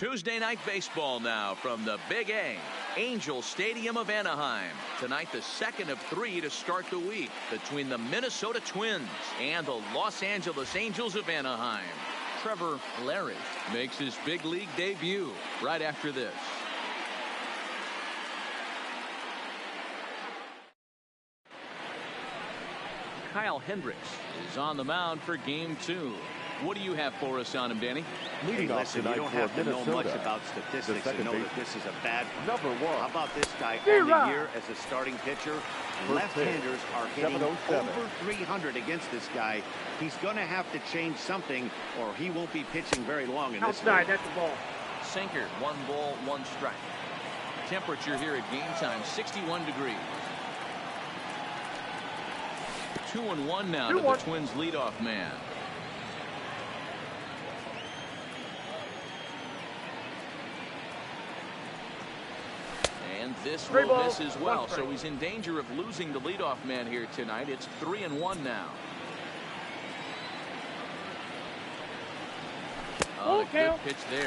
Tuesday night baseball now from the Big A, Angel Stadium of Anaheim. Tonight, the second of 3 to start the week between the Minnesota Twins and the Los Angeles Angels of Anaheim. Trevor Larry makes his big league debut right after this. Kyle Hendricks is on the mound for game 2. What do you have for us on him, Danny? Leading off tonight, you don't have to know much about statistics to know that this is a bad one. How about this guy on the year as a starting pitcher? Left-handers are hitting over 300 against this guy. He's going to have to change something, or he won't be pitching very long in this outside, that's the ball. Sinker, 1 ball, 1 strike. Temperature here at game time, 61 degrees. 2-1 now to the Twins leadoff man. And this will miss as well, so he's in danger of losing the leadoff man here tonight. It's 3-1 now. Oh, good pitch there.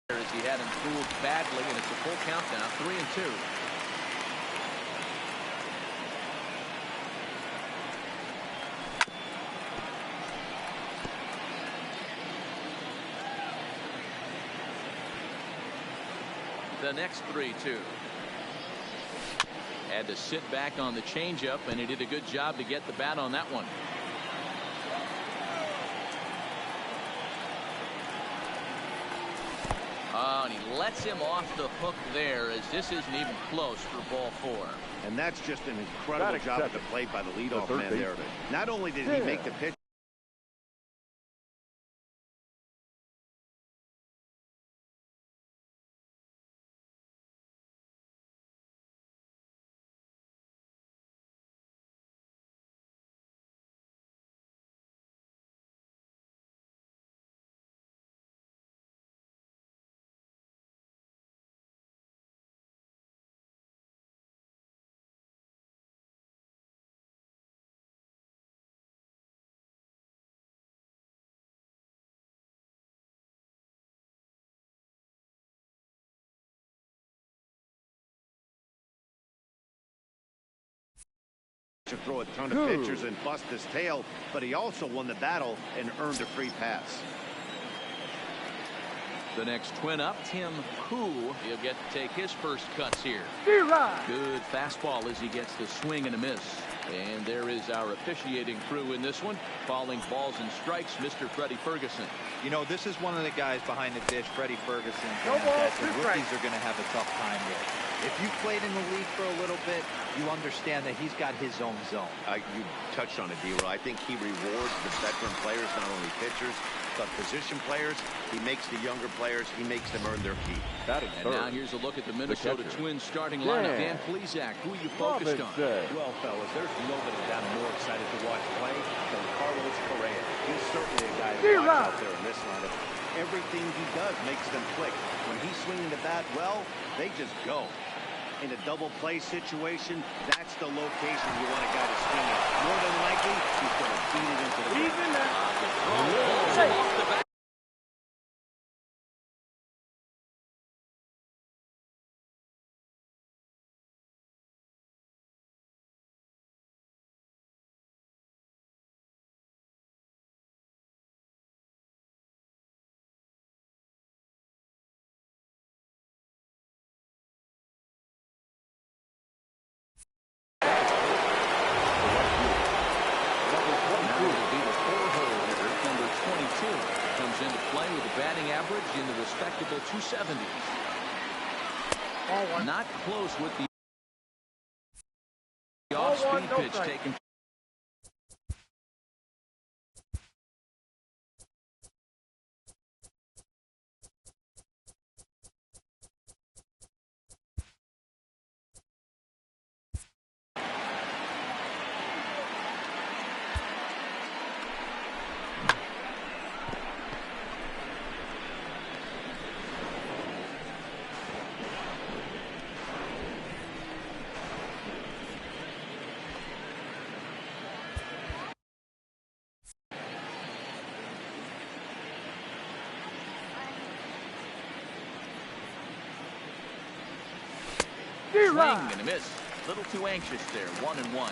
As he had improved badly, and it's a full count now, 3-2. The next 3-2. Had to sit back on the changeup, and he did a good job to get the bat on that one. Oh, and he lets him off the hook there, as this isn't even close for ball 4. And that's just an incredible job at the plate by the leadoff man there. Not only did he make the pitch, to throw a ton of pitchers and bust his tail, but he also won the battle and earned a free pass. The next twin up, Tim Koo. He'll get to take his first cuts here. Good fastball as he gets the swing and a miss. And there is our officiating crew in this one, calling balls and strikes, Mr. Freddie Ferguson. You know, this is one of the guys behind the dish, Freddie Ferguson, that the rookies are going to have a tough time with. If you've played in the league for a little bit, you understand that he's got his own zone. You touched on it, D-Roy. I think he rewards the veteran players, not only pitchers, but position players. He makes the younger players, he makes them earn their keep. And now here's a look at the Minnesota Twins starting lineup. Dan Plesac, who you focused on? Well, fellas, there's nobody that I'm more excited to watch play than Carlos Correa. He's certainly a guy to watch out there in this lineup. Everything he does makes them click. When he's swinging the bat well, they just go. In a double play situation, that's the location you want a guy to swing at. More than likely, he's going to beat it into the ground. Batting average in the respectable 270s. Not close with the off-speed pitch taken Swing and a miss. A little too anxious there. 1-1.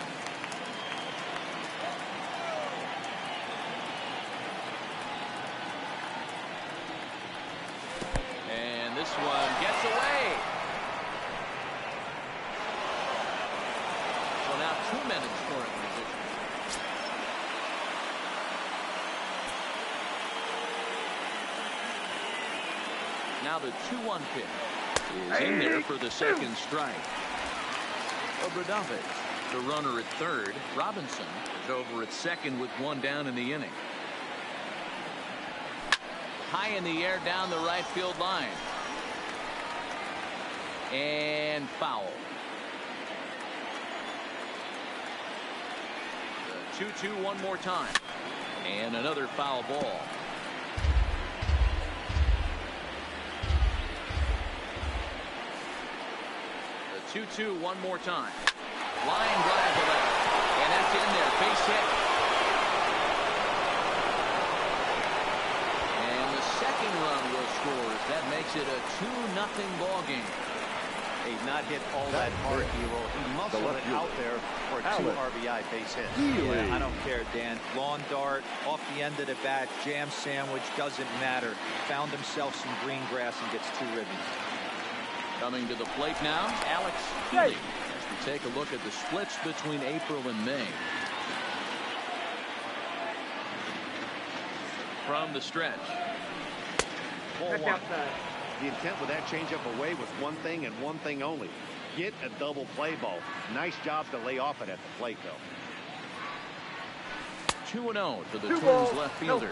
And this one gets away. So now 2 men in scoring position. Now the 2-1 pitch is in there for the second strike. Obradovich, the runner at third. Robinson is over at second with one down in the inning. High in the air down the right field line. And foul. The 2-2 one more time. And another foul ball. The 2-2 one more time. Line drive to left. And that's in there. Base hit. And the second run will score. That makes it a 2-0 ball game. He's not hit all that hard, Hero. He muscled it out there for a 2 RBI base hit. Yeah, I don't care, Dan. Lawn dart, off the end of the bat, jam sandwich, doesn't matter. Found himself some green grass and gets 2 ribbies. Coming to the plate now, Alex Healy. As we take a look at the splits between April and May. From the stretch. Ball 1. The intent with that changeup away was one thing and one thing only. Get a double play ball. Nice job to lay off it at the plate, though. 2-0 to the Twins left fielder.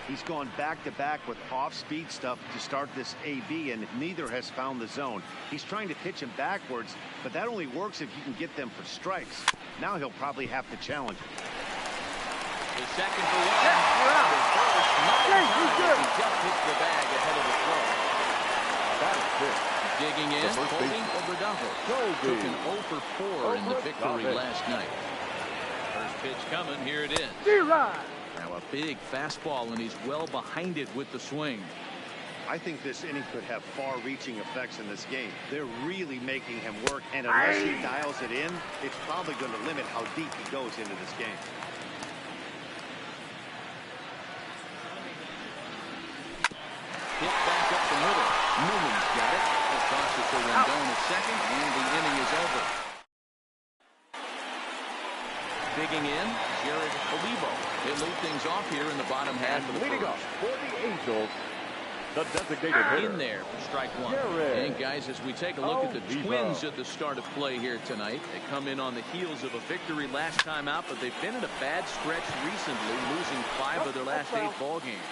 He's gone back-to-back with off-speed stuff to start this AB, and neither has found the zone. He's trying to pitch him backwards, but that only works if you can get them for strikes. Now he'll probably have to challenge it. The second for 1. You're out. The first, not in time. He just hits the bag ahead of the throw. Digging in, holding Obradovich. Took an 0 for 4 in the victory last night. First pitch coming. Here it is. Now a big fastball, and he's well behind it with the swing. I think this inning could have far-reaching effects in this game. They're really making him work, and unless he dials it in, it's probably going to limit how deep he goes into this game. Hit back up the middle. Newman's got it. Across it to Rendon at second, and the inning is over. Digging in, Jared Olivo. They lead things off here in the bottom half of the leading first. off for the Angels, the designated hitter. In there for strike 1. Jared And guys, as we take a look at the Twins at the start of play here tonight, they come in on the heels of a victory last time out, but they've been in a bad stretch recently, losing 5 of their last 8 ball games.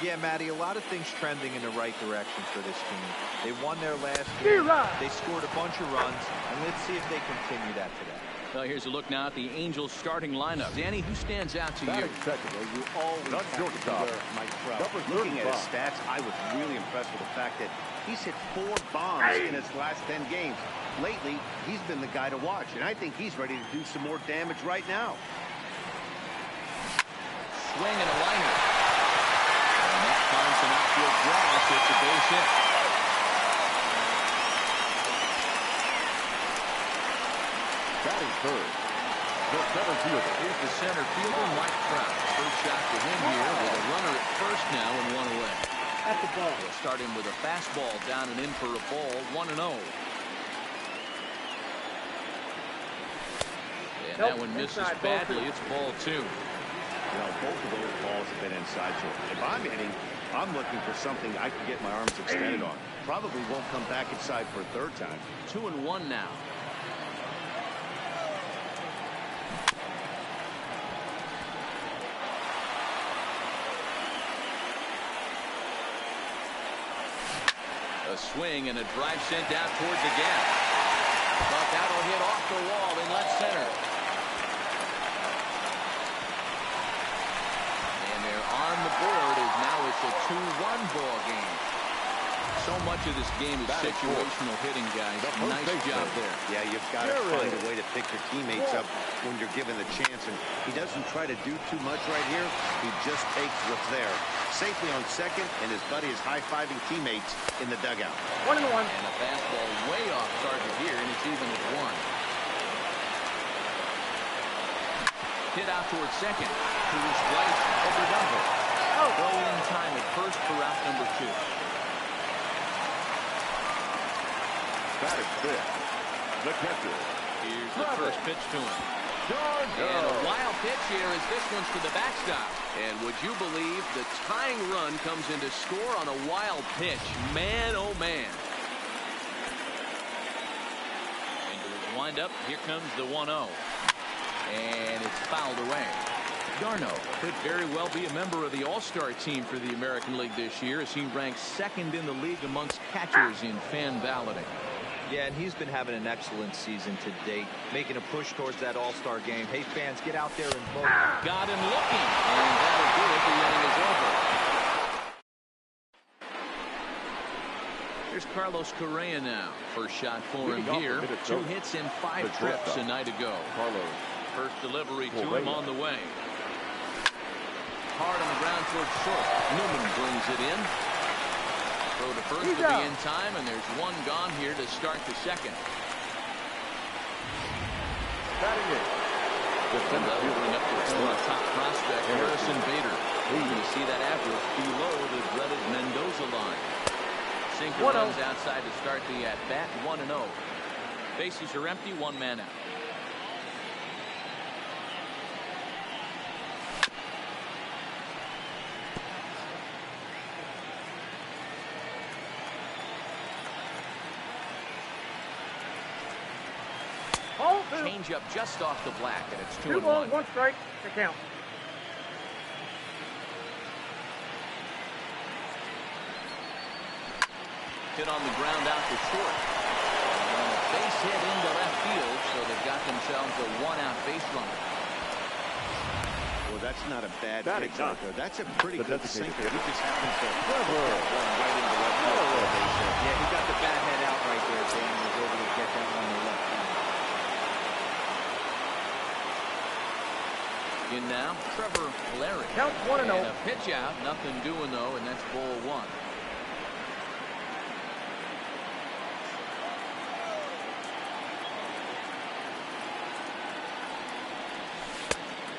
Yeah, Matty, a lot of things trending in the right direction for this team. They won their last game. They scored a bunch of runs, and let's see if they continue that today. Well, here's a look now at the Angels starting lineup. Danny, who stands out to you? You always have to wear Mike Trout. Looking at his stats, I was really impressed with the fact that he's hit 4 bombs in his last 10 games. Lately, he's been the guy to watch, and I think he's ready to do some more damage right now. Swing and a liner. And that finds an outfield grass. It's a base hit. Batting third, the center fielder. Here's the center fielder, Mike Trout. First shot to him here with a runner at first now and 1 away. At the ball. We'll start him with a fastball down and in for a ball, 1-0. And that one misses badly. It's ball 2. You know, both of those balls have been inside. So if I'm hitting, I'm looking for something I can get my arms extended on. Probably won't come back inside for a 3rd time. 2-1 now. A swing and a drive sent out towards the gap. But that'll hit off the wall in left center. And they're on the board as now it's a 2-1 ball game. So much of this game is situational hitting, guys. Nice job there. Yeah, you've got to find a way to pick your teammates up when you're given the chance. And he doesn't try to do too much right here. He just takes what's there. Safely on second, and his buddy is high-fiving teammates in the dugout. 1-1. And a fastball way off target here, and it's even at 1. Hit out towards second. To his right of the double. Throw in time at first for route number 2. That is fifth. The catcher. Here's the first pitch to him. And a wild pitch here as this one's to the backstop. And would you believe the tying run comes in to score on a wild pitch? Man, oh man. Into his windup. Here comes the 1-0. And it's fouled away. d'Arnaud could very well be a member of the All-Star team for the American League this year, as he ranks second in the league amongst catchers in fan balloting. Yeah, and he's been having an excellent season to date, making a push towards that All-Star game. Hey, fans, get out there and vote. Got him looking, and that'll do it. The inning is over. Here's Carlos Correa now. First shot for him here. 2 hits and 5 trips a night ago. First delivery to him on the way. Hard on the ground towards short. Newman brings it in. Throw to first to be in time, and there's one gone here to start the second. Batting it. Leveling up the top prospect, Harrison Bader. We're going to see that average below the dreaded Mendoza line. Sinker runs outside to start the at-bat, 1-0. Bases are empty, 1 man out. Change up just off the black, and it's 2-1. 2 balls, 1 strike to count. Hit on the ground out to short. And a base hit into left field, so they've got themselves a 1-out base runner. Well, that's not a bad pitch out there. That's a pretty good sinker. He just happens to run right into left field. Yeah, he got the bat head out right there. Dan was able to get that one to left field. In now, Trevor Larry. Counts 1-0. And a pitch out, nothing doing though, and that's ball 1.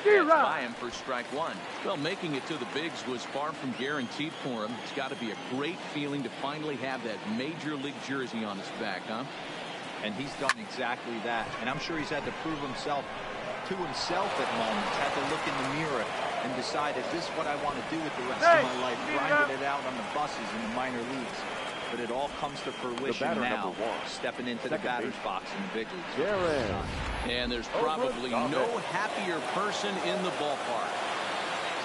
That's by him for strike 1. Well, making it to the bigs was far from guaranteed for him. It's got to be a great feeling to finally have that major league jersey on his back, huh? And he's done exactly that. And I'm sure he's had to prove himself to himself at moments, had to look in the mirror and decide, is this what I want to do with the rest of my life? Grinding it out on the buses in the minor leagues. But it all comes to fruition now, stepping into the batter's box in the big leagues. And there's probably no happier person in the ballpark.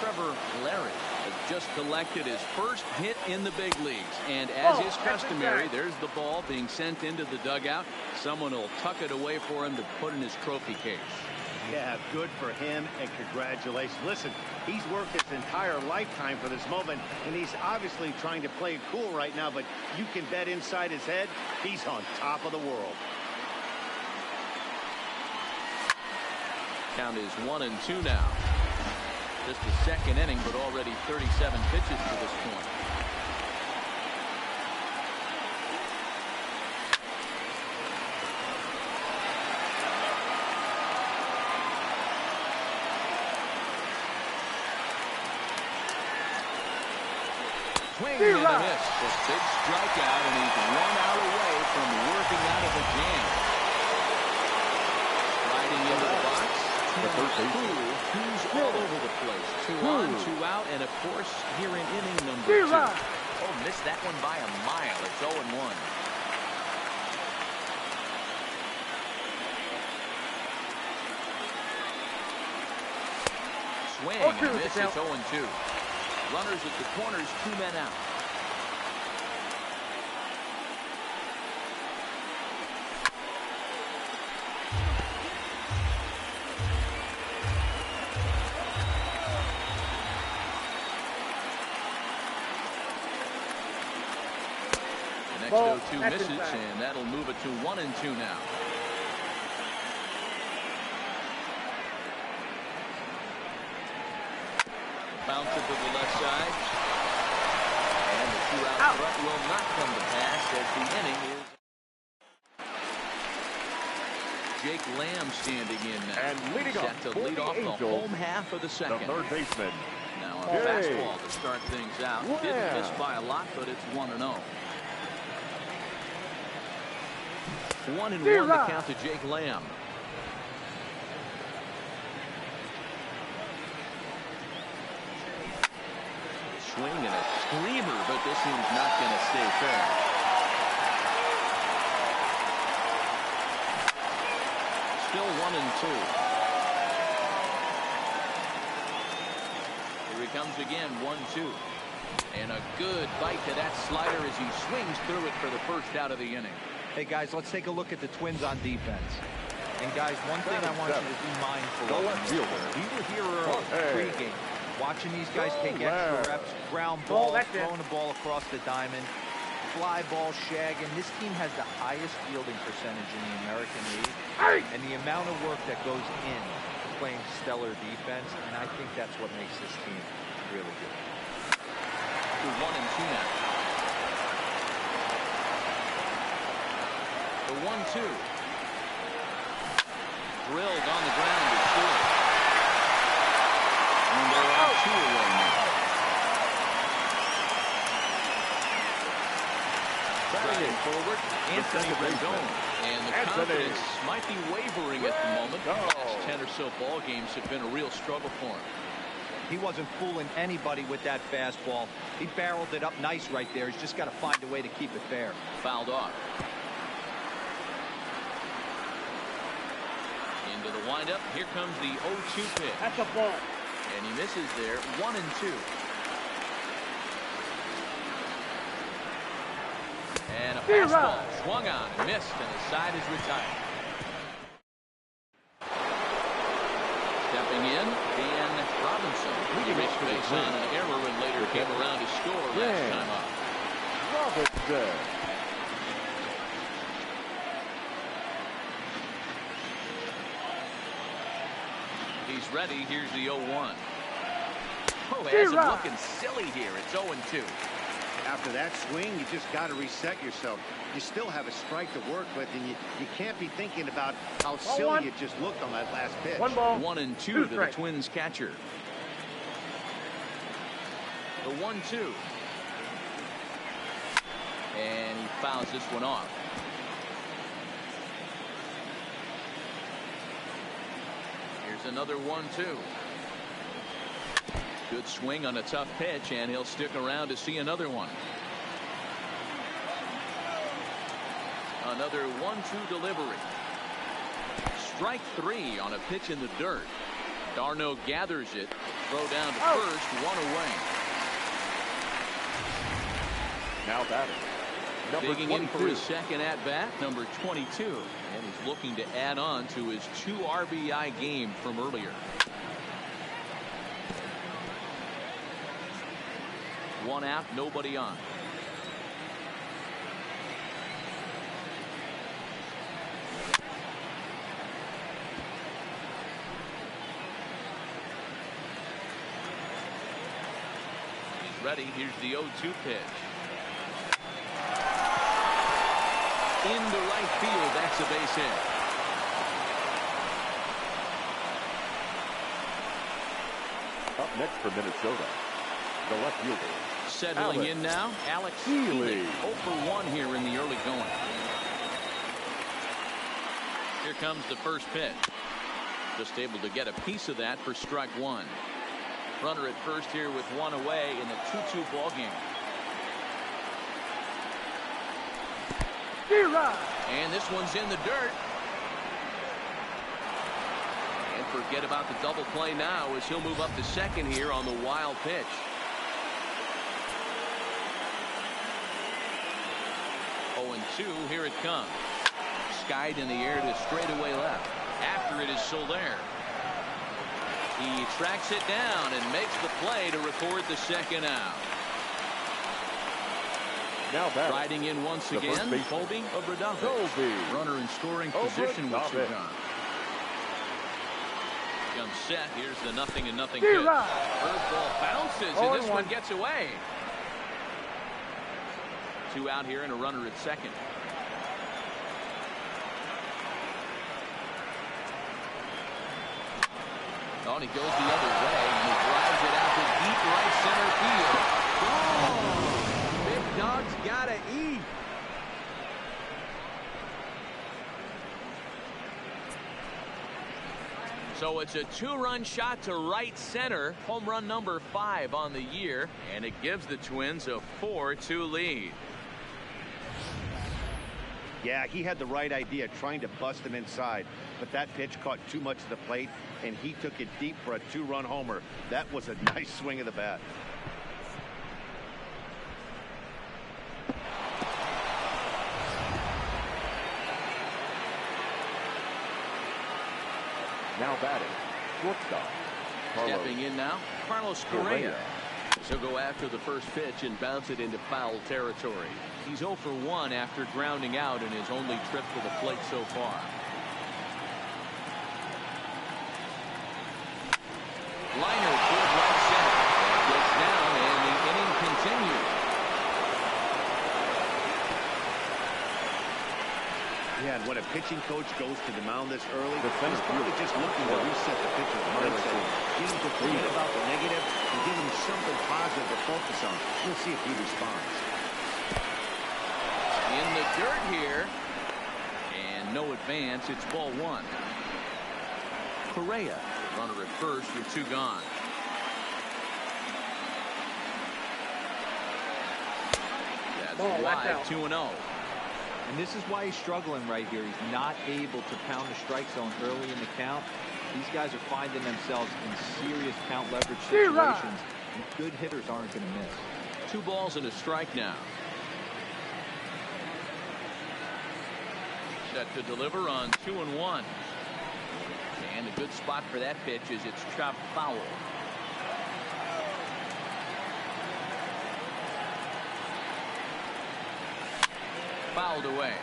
Trevor Larry has just collected his first hit in the big leagues. And as is customary, there's the ball being sent into the dugout. Someone will tuck it away for him to put in his trophy case. Yeah, good for him, and congratulations. Listen, he's worked his entire lifetime for this moment, and he's obviously trying to play it cool right now, but you can bet inside his head, he's on top of the world. Count is 1-2 now. Just the second inning, but already 37 pitches to this point. Swing and a miss. A big strikeout, and he's 1 out away from working out of the jam. Riding into the box. Who's all over the place. 2 on, 2 out, and of course, here in inning number 2. Oh, missed that one by a mile. It's 0-1. Swing and a miss. It's 0-2. Runners at the corners, 2 men out. The next 0-2 misses, and that'll move it to 1-2 now. Bounce it to the left side. And the two-out front will not come to pass as the inning is. Jake Lamb standing in now. And leading set off to for lead the off the Angels, home half of the second. the third baseman. Now a fastball to start things out. Lamb. Didn't miss by a lot, but it's 1-0. 1-1 the count to Jake Lamb. Swing and a screamer, but this one's not going to stay fair. Still 1-2. Here he comes again, 1-2. And a good bite to that slider as he swings through it for the first out of the inning. Hey, guys, let's take a look at the Twins on defense. And, guys, one thing I want you to be mindful of. We were here early, pregame, watching these guys take extra reps, ground ball, throwing the ball across the diamond, fly ball, shagging. This team has the highest fielding percentage in the American League. And the amount of work that goes in playing stellar defense, and I think that's what makes this team really good. 1-2 now. The 1-2. Drilled on the ground to short. And they're out 2 away now. Batting forward, Anthony Rendon. And the confidence might be wavering at the moment. The last 10 or so ball games have been a real struggle for him. He wasn't fooling anybody with that fastball. He barreled it up nice right there. He's just got to find a way to keep it fair. Fouled off. Into the windup. Here comes the 0-2 pitch. That's a ball. And he misses there. 1-2. And a fastball swung on and missed, and the side is retired. Stepping in, Dan Robinson. He reached base on an error and later came around to score last time up. Robinson. He's ready. Here's the 0-1. Oh, has him looking silly here. It's 0-2. After that swing, you just got to reset yourself. You still have a strike to work with, and you can't be thinking about how silly it just looked on that last pitch. 1-2 to the Twins catcher. The 1-2. And he fouls this one off. Here's another 1-2. Good swing on a tough pitch, and he'll stick around to see another one. Another 1-2 delivery. Strike 3 on a pitch in the dirt. Darno gathers it. Throw down to first, 1 away. Now batting. Digging in for his second at-bat, number 22. And he's looking to add on to his 2 RBI game from earlier. 1 out, nobody on. He's ready. Here's the 0-2 pitch. Into right field. That's a base hit. Up next for Minnesota, the left fielder. Settling in now, Alex Healy. 0 for 1 here in the early going. Here comes the first pitch. Just able to get a piece of that for strike 1. Runner at first here with 1 away in the 2-2 ball game. And this one's in the dirt. And forget about the double play now as he'll move up to second here on the wild pitch. 0-2, here it comes. Skied in the air to straightaway left. After it is Soler. He tracks it down and makes the play to record the second out. Now batting. Riding in once again, Colby Obradovich. Runner in scoring position with 2 gone. Comes set. Here's the 0-0 pitch. Curveball bounces, and this one gets away. 2 out here and a runner at second. Oh, and he goes the other way, and he drives it out to deep right center field. Oh, Big Dog's gotta eat. So it's a 2-run shot to right center. Home run number 5 on the year, and it gives the Twins a 4-2 lead. Yeah, he had the right idea, trying to bust him inside. But that pitch caught too much of the plate, and he took it deep for a 2-run homer. That was a nice swing of the bat. Now batting, shortstop. Stepping in now, Carlos Correa. He'll go after the first pitch and bounce it into foul territory. He's 0 for 1 after grounding out in his only trip to the plate so far. Liner toward right center. That gets down, and the inning continues. Yeah, and when a pitching coach goes to the mound this early, he's probably just looking to reset the pitcher's mindset, get him to forget about the negative, and give him something positive to focus on. We'll see if he responds. In the dirt here, and no advance. It's ball 1. Correa, runner at first with 2 gone. That's wide, 2-0. And this is why he's struggling right here. He's not able to pound the strike zone early in the count. These guys are finding themselves in serious count leverage situations, and good hitters aren't going to miss. 2 balls and a strike now. Set to deliver on 2-1. And a good spot for that pitch is it's chopped foul. Fouled away.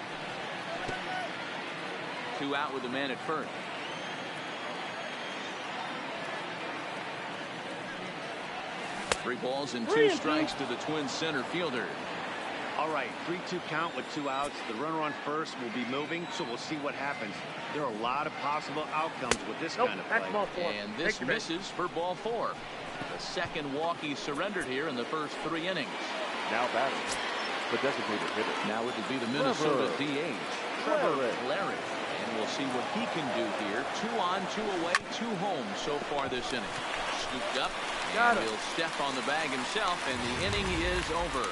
2 out with the man at first. Three balls and 2 strikes to the Twins center fielder. All right, 3-2 count with 2 outs. The runner on first will be moving, so we'll see what happens. There are a lot of possible outcomes with this kind of play. And this misses for ball 4. The second walk he surrendered here in the first 3 innings. Now batting, the designated hitter. Now it would be the Minnesota DH, Trevor Larry. And we'll see what he can do here. 2 on, 2 away, 2 home so far this inning. Scooped up, and he'll step on the bag himself, and the inning is over.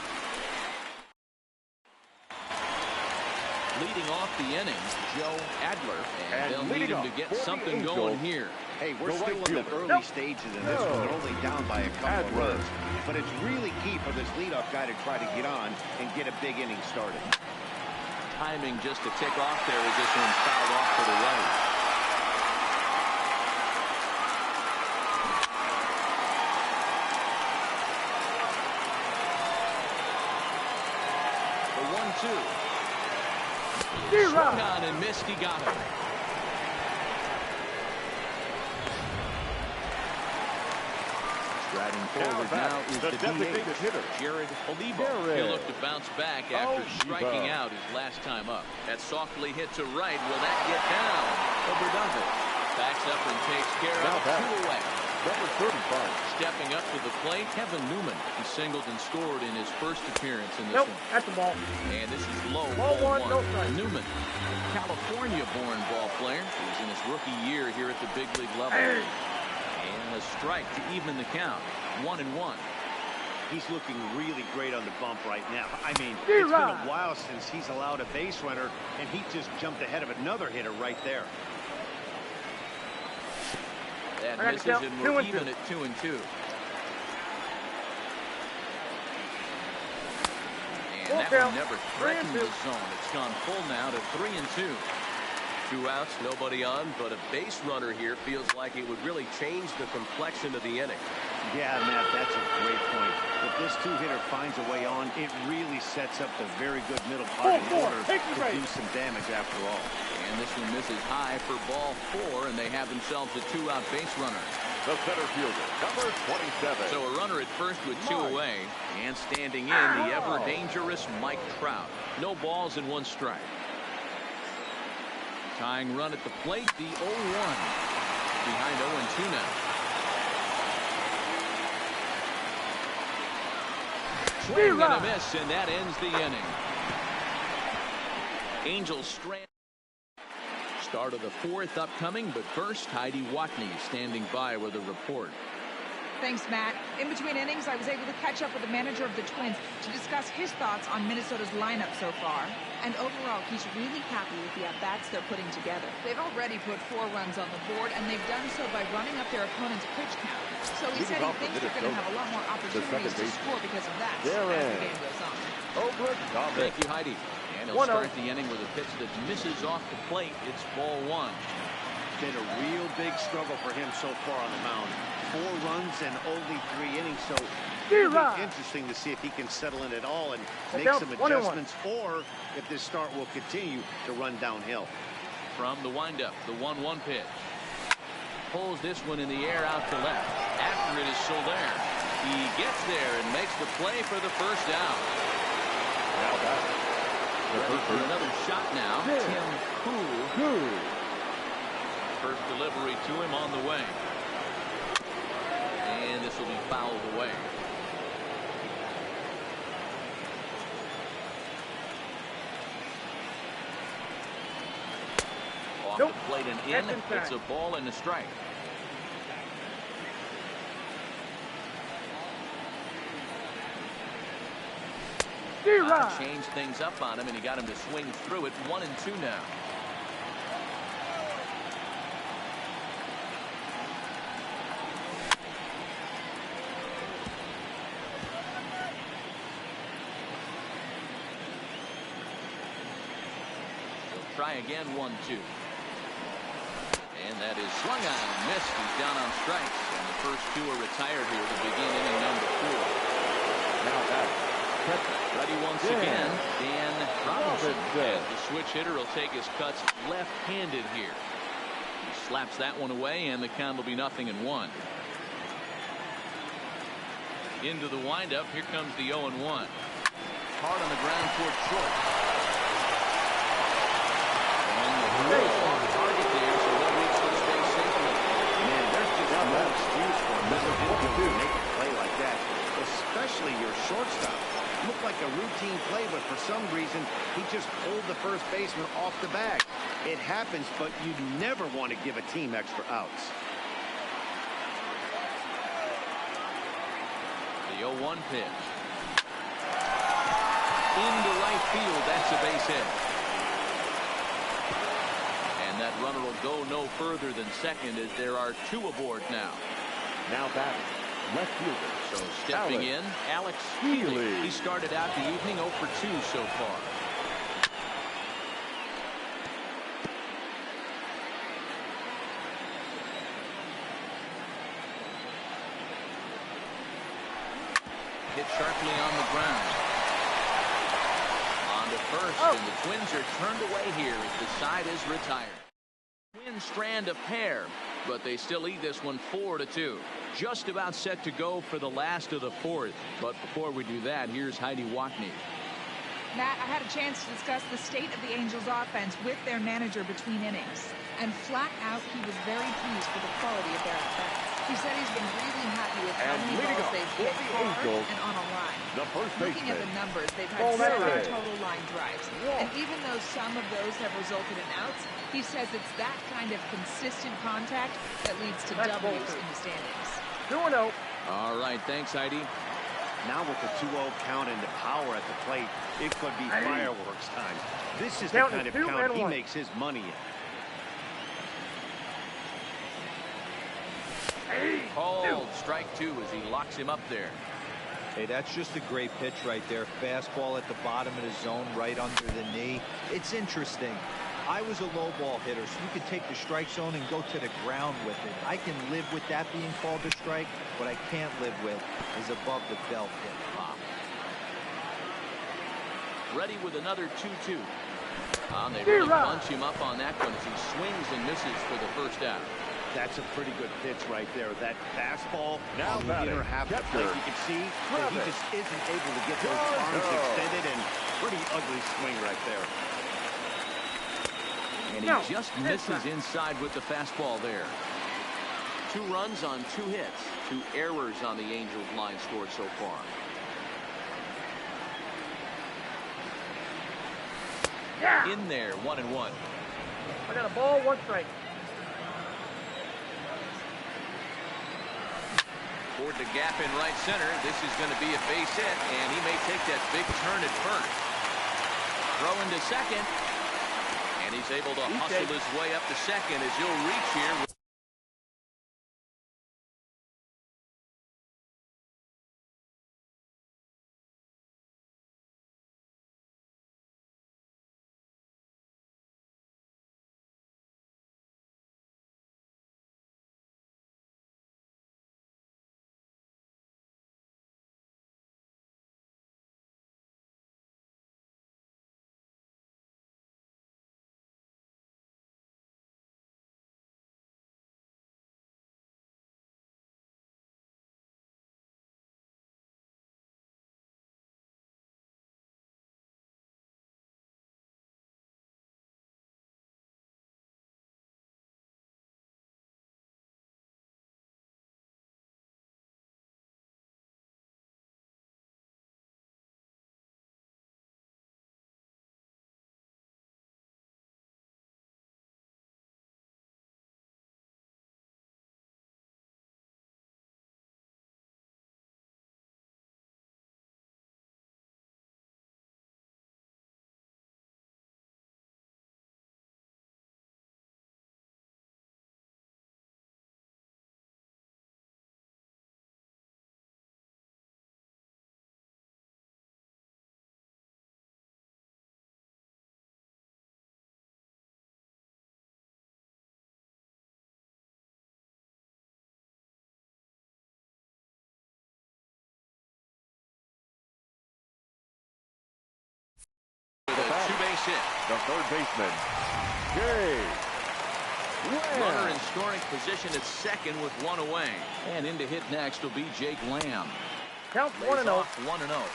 Leading off the inning, Joe Adler, and they'll need him to get something going here. Hey, we're still in the early stages in this one. They're only down by a couple of runs. But it's really key for this leadoff guy to try to get on and get a big inning started. Timing just to tick off there as this one fouled off to the right. The 1-2. Swung on and missed. He got him. Striding forward now is the DH hitter, Jared Olivo. He'll look to bounce back after striking out his last time up. That softly hit to right. Will that get down? Obradovich backs up and takes care of it. 2 away. Number 35. Stepping up to the plate, Kevin Newman. He singled and scored in his first appearance in this one. That's the ball. And this is low. Ball 1, no strike. Newman, California-born ball player. He's in his rookie year here at the big league level. And a strike to even the count. 1-1. He's looking really great on the bump right now. I mean, it's been a while since he's allowed a base runner, and he just jumped ahead of another hitter right there. That misses, and we're even at 2-2. And that one never threatened the zone. It's gone full now to 3-2. 2 outs, nobody on, but a base runner here feels like it would really change the complexion of the inning. Yeah, Matt, that's a great point. If this two-hitter finds a way on, it really sets up the very good middle part in order to do some damage after all. And this one misses high for ball 4, and they have themselves a 2-out base runner. The center fielder, number 27. So a runner at first with 2 away, and standing in the ever-dangerous Mike Trout. No balls and 1 strike. Tying run at the plate, the 0-1. Behind 0-2 now. Swing and a miss, and that ends the inning. Angels strand. Start of the 4th upcoming, but first, Heidi Watney standing by with a report. Thanks, Matt. In between innings, I was able to catch up with the manager of the Twins to discuss his thoughts on Minnesota's lineup so far. And overall, he's really happy with the at-bats they're putting together. They've already put 4 runs on the board, and they've done so by running up their opponent's pitch count. So he said he thinks they're going to have a lot more opportunities to score because of that as the game goes on. Thank you, Heidi. And he'll start the inning with a pitch that misses off the plate. It's ball 1. Been a real big struggle for him so far on the mound. 4 runs and only 3 innings, so it'll be interesting to see if he can settle in at all and make some adjustments, or if this start will continue to run downhill. From the windup, the 1-1 pitch. Pulls this one in the air out to left. After it is Soler. He gets there and makes the play for the first down. Now back. Ready for another shot now. Tim Poole. First delivery to him on the way. And this will be fouled away. Off the plate and in. It's a ball and a strike. Changed things up on him, and he got him to swing through it. 1-2 now. Try again, 1-2. And that is swung on and missed. He's down on strikes. And the first 2 are retired here to begin inning number 4. Now back. Ready once again, Dan Robinson. And the switch hitter will take his cuts left-handed here. He slaps that one away, and the count will be 0-1. Into the windup. Here comes the 0-1. Hard on the ground toward short. On target there, so they'll reach for the space safely. Man, there's just no excuse for him to make a play like that, especially your shortstop. Looked like a routine play, but for some reason, he just pulled the first baseman off the bag. It happens, but you never want to give a team extra outs. The 0-1 pitch. Into right field, that's a base hit. And that runner will go no further than second as there are 2 aboard now. Now back. Left fielder. So stepping in, Alex Healy. He started out the evening 0 for 2 so far. Hit sharply on the ground. On to first, and the Twins are turned away here as the side is retired. Twins strand a pair, but they still lead this one 4-2. Just about set to go for the last of the 4th. But before we do that, here's Heidi Watney. Matt, I had a chance to discuss the state of the Angels offense with their manager between innings. And flat out, he was very pleased with the quality of their at-bats. He said he's been really happy with how many balls they've hit hard and on a line. Looking at the numbers, they've had 7 total line drives. And even though some of those have resulted in outs, he says it's that kind of consistent contact that leads to W's in the standings. 2-0. All right, thanks, Heidi. Now with the 2-0 count and the power at the plate, it could be fireworks time. This is the kind of count he makes his money in. Called strike 2 as he locks him up there. Hey, that's just a great pitch right there. Fastball at the bottom of the zone, right under the knee. It's interesting. I was a low ball hitter, so you could take the strike zone and go to the ground with it. I can live with that being called a strike. What I can't live with is above the belt getting popped. Ready with another 2-2. They really bunch him up on that one as he swings and misses for the first out. That's a pretty good pitch right there. That fastball Now on the inner half of the plate. You can see that he just isn't able to get those arms extended, and pretty ugly swing right there. And he just misses inside with the fastball there. 2 runs on 2 hits. 2 errors on the Angels line score so far. In there, 1-1. I got a ball, 1 strike. Toward the gap in right center. This is going to be a base hit, and he may take that big turn at first. Throw into second, and he's able to hustle his way up to second as he'll reach here. Two-base hit. The third baseman, Jay Lamb. Runner in scoring position at second with 1 away. And in to hit next will be Jake Lamb. Count 1-0. 1-0.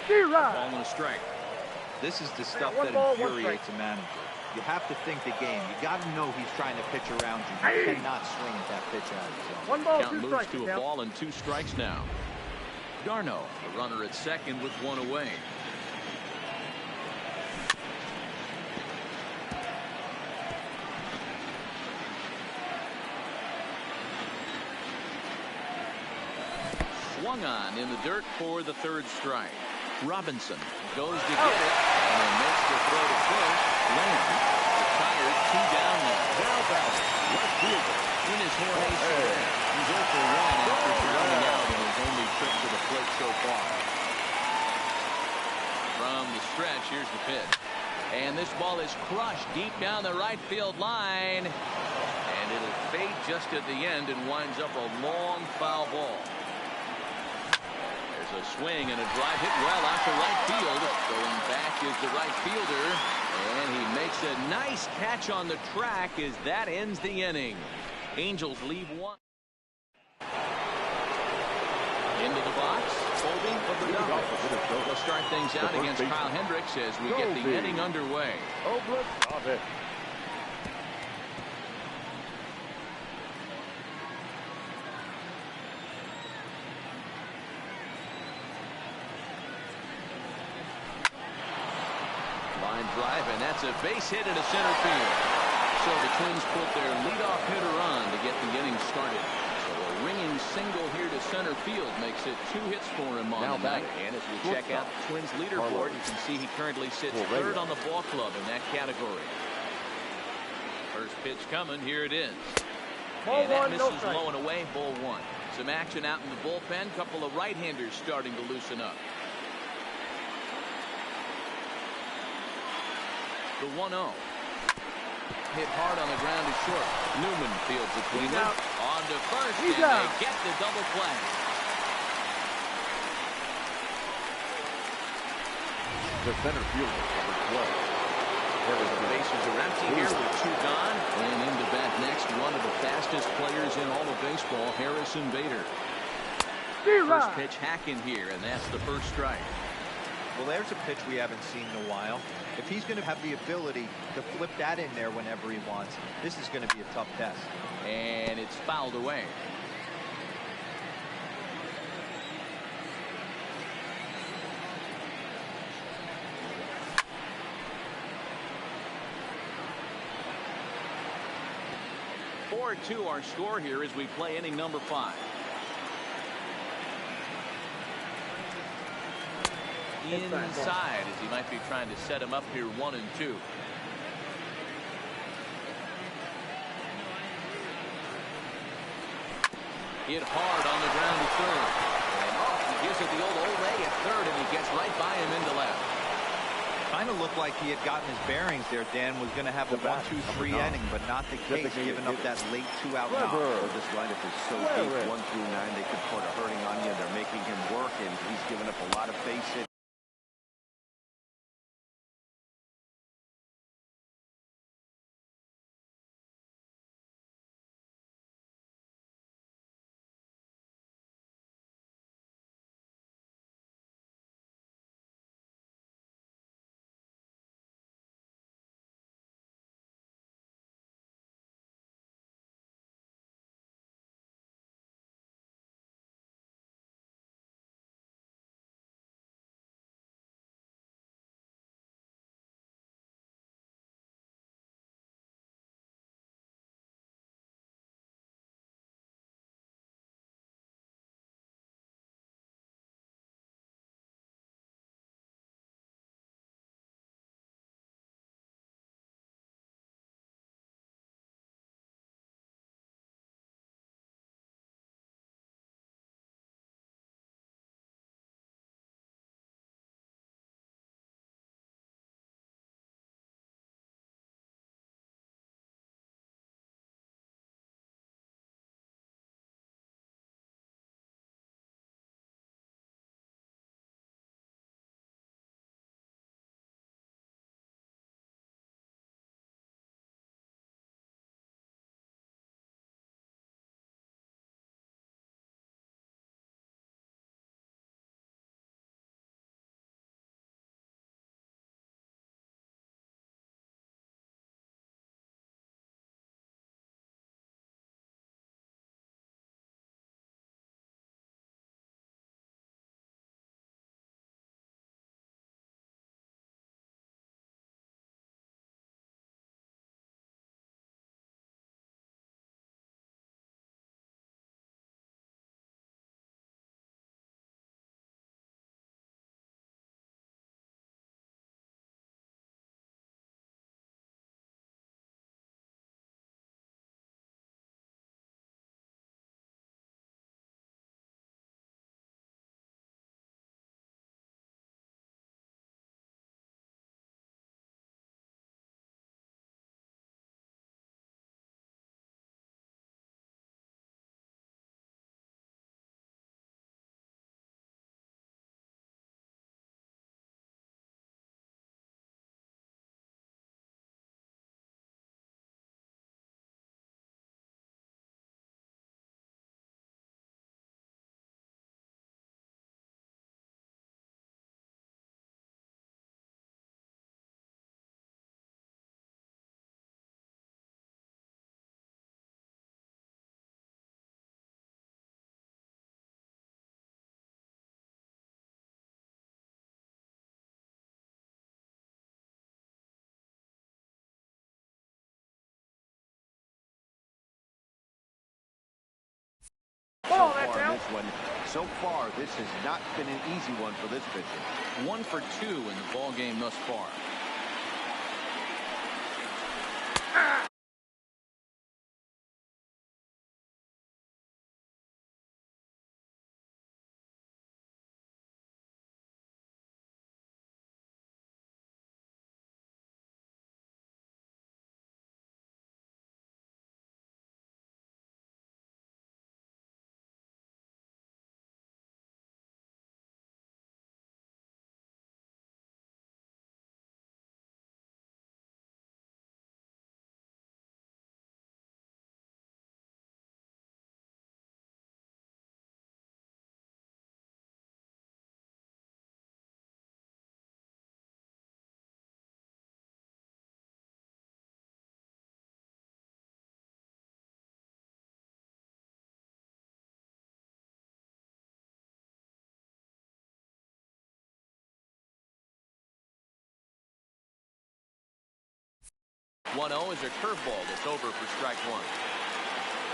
D-Rod. Ball and a strike. This is the stuff one that ball, 1 infuriates strike. a manager. You have to think the game. You got to know he's trying to pitch around you. You cannot swing at that pitch out of his zone. 1 ball, Count 2 moves strikes. to a ball and 2 strikes now. Darno, the runner at second with 1 away. Swung on in the dirt for the 3rd strike. Robinson goes to get it and makes the throw to first. Lamb retired, 2 down now. Now back, left fielder. In his Jorge Soler. He's 0 for 1 after grounding out in his only trip to the plate so far. From the stretch, here's the pitch. And this ball is crushed deep down the right field line. And it'll fade just at the end and winds up a long foul ball. There's a swing and a drive hit well out to right field. Going back is the right fielder. And he makes a nice catch on the track as that ends the inning. Angels leave 1. Into the box. Holding of the Dodgers. They'll start things out against Kyle Hendricks as we get the inning underway. Line drive, and that's a base hit into center field. So the Twins put their leadoff hitter on to get the inning started. So a ringing single here to center field makes it 2 hits for him on the night. And as we check out the Twins leaderboard, you can see he currently sits 3rd on the ball club in that category. First pitch coming, here it is. Ball And that 1, no misses strike. low and away, ball 1. Some action out in the bullpen. Couple of right-handers starting to loosen up. The 1-0. Hit hard on the ground to short. Newman fields it cleanly. On to first, and they get the double play. The center fielder, number 12. The bases are empty here with 2 gone. And into bat next, one of the fastest players in all of baseball, Harrison Bader. First pitch hacking here, and that's the first strike. Well, there's a pitch we haven't seen in a while. If he's going to have the ability to flip that in there whenever he wants, this is going to be a tough test. And it's fouled away. (4-2) our score here as we play inning number 5. Inside as he might be trying to set him up here 1-2. Hit hard on the ground to third. And he gives it the old Olay at third, and he gets right by him into left. Kind of looked like he had gotten his bearings there. Dan was going to have a 1-2-3 inning, but not the case, giving up that late 2-out knock. This lineup is so deep, 1 through 9, they could put a hurting on you. They're making him work, and he's giving up a lot of base hits. So far, this has not been an easy one for this pitcher. 1 for 2 in the ball game thus far. 1-0 is a curveball that's over for strike one.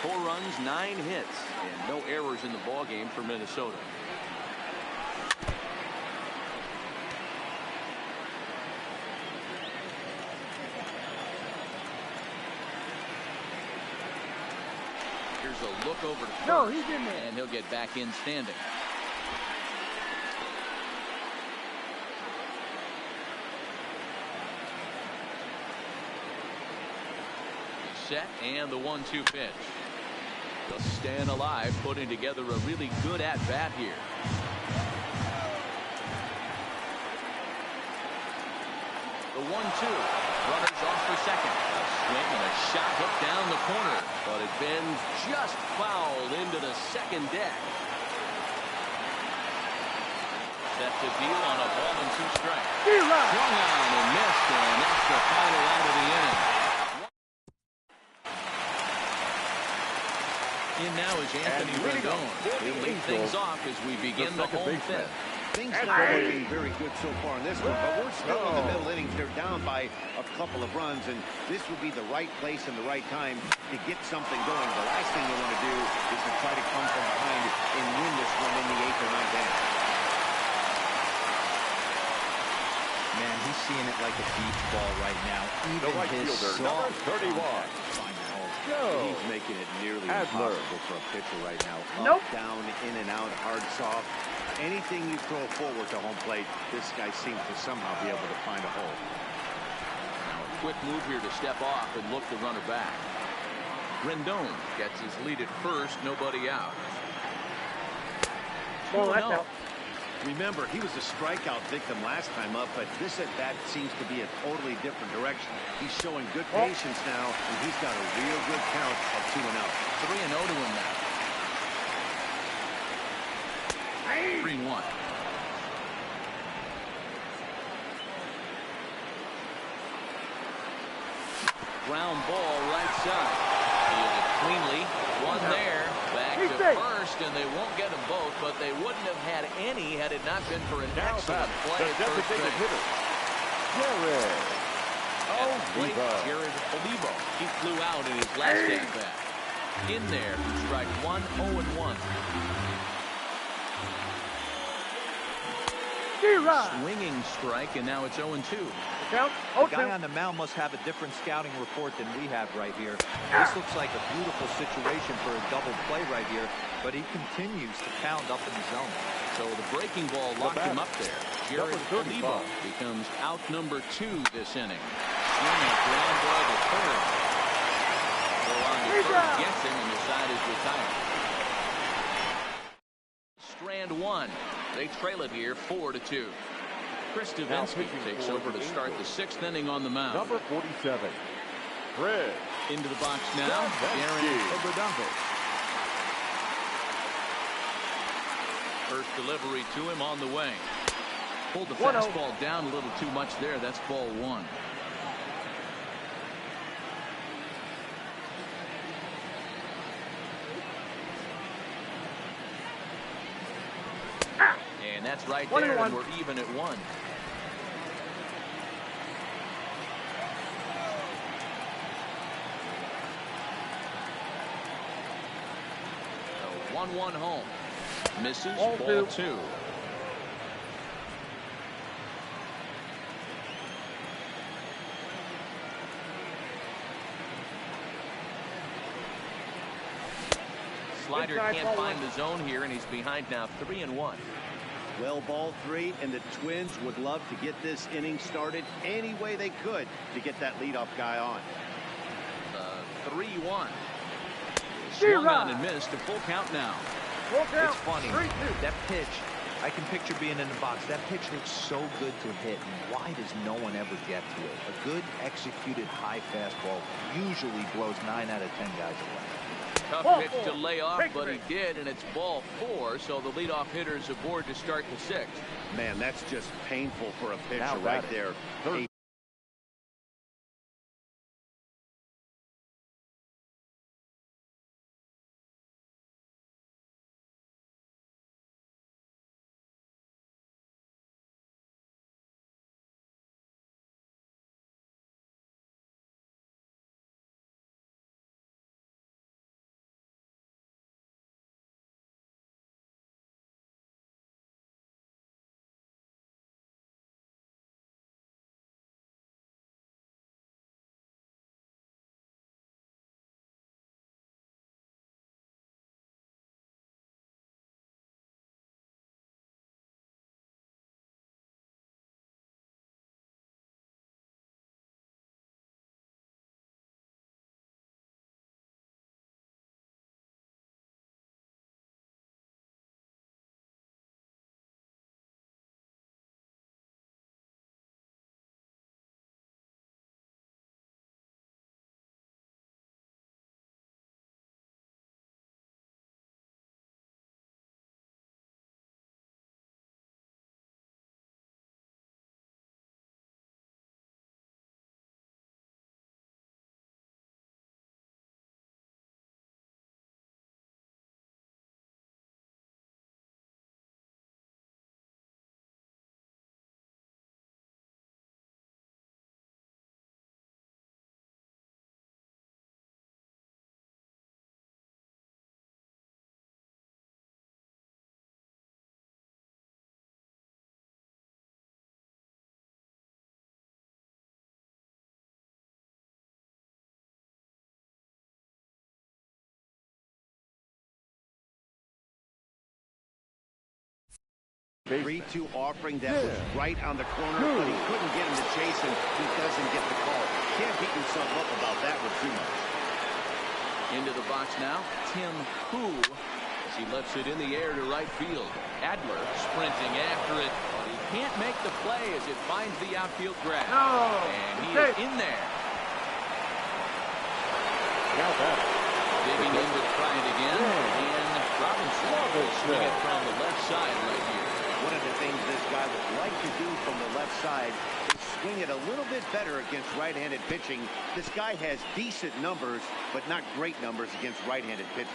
4 runs, 9 hits, and no errors in the ball game for Minnesota. Here's a look over to first. No, he's in there. And he'll get back in standing. Set and the 1-2 pitch. They'll stand alive, putting together a really good at-bat here. The 1-2. Runners off for second. A swing and a shot hooked down the corner, but it bends just fouled into the second deck. Set to deal on a ball and 2 strikes. Swung on and missed, and that's the final out of the inning. In now is Anthony Rendon. He'll lead things off as we begin the home fifth. Things not looking very good so far in this one, but we're still in the middle innings. They're down by a couple of runs, and this would be the right place and the right time to get something going. The last thing you want to do is to try to come from behind and win this one in the 8th or 9th inning. Man, he's seeing it like a beach ball right now. Even right his fielder, soft number 31. He's making it nearly Adler. impossible for a pitcher right now. Nope. Up, down, in and out, hard, soft. Anything you throw forward to home plate, this guy seems to somehow be able to find a hole. Now a quick move here to step off and look the runner back. Rendon gets his lead at first, nobody out. Oh, that's 2-0. out. Remember, he was a strikeout victim last time up, but this at-bat seems to be a totally different direction. He's showing good patience now, and he's got a real good count of 2-0. 3-0 to him now. 3-1. Ground ball right side. Fielded cleanly. One there. Back to first, and they won't get them both, but they wouldn't have had any had it not been for an excellent play The at first designated base. hitter, Jared Great Oliva. Jared Oliva. He flew out in his last at bat. In there for strike one, 0-1. Swinging strike, and now it's 0-2. Count. The guy on the mound must have a different scouting report than we have right here. This looks like a beautiful situation for a double play right here, but he continues to pound up in the zone. So the breaking ball locked him up there. Jared Oliva becomes out number 2 this inning. Swing a ground ball to third. Go on to first, gets him, and the side is retired. Strand 1. They trail it here 4-2. Chris Devenski takes over to start the 6th inning on the mound. Number 47, Chris. Into the box now, Darren Obradonko. First delivery to him on the way. Pulled the fastball down a little too much there. That's ball 1. And that's right there, and we're even at 1. So 1-1 home. Misses, ball 2. Slider can't find the zone here, and he's behind now 3-1. Well, ball 3, and the Twins would love to get this inning started any way they could to get that leadoff guy on. 3-1. Swung on and missed. A full count now. It's funny. That pitch, I can picture being in the box. That pitch looks so good to hit, and why does no one ever get to it? A good executed high fastball usually blows 9 out of 10 guys away. Tough pitch to lay off, but he did, and it's ball 4, so the leadoff hitter's aboard to start the 6th. Man, that's just painful for a pitcher right there. 3-2 offering that was right on the corner, but he couldn't get him to chase, and he doesn't get the call. Can't beat himself up about that one too much. Into the box now, Tim Hu, as he lets it in the air to right field. Adler sprinting after it, but he can't make the play as it finds the outfield grass. And he is in there. Now back. Digging in to try it again, and Robinson will swing it from the left side right here. One of the things this guy would like to do from the left side is swing it a little bit better against right-handed pitching. This guy has decent numbers, but not great numbers against right-handed pitchers.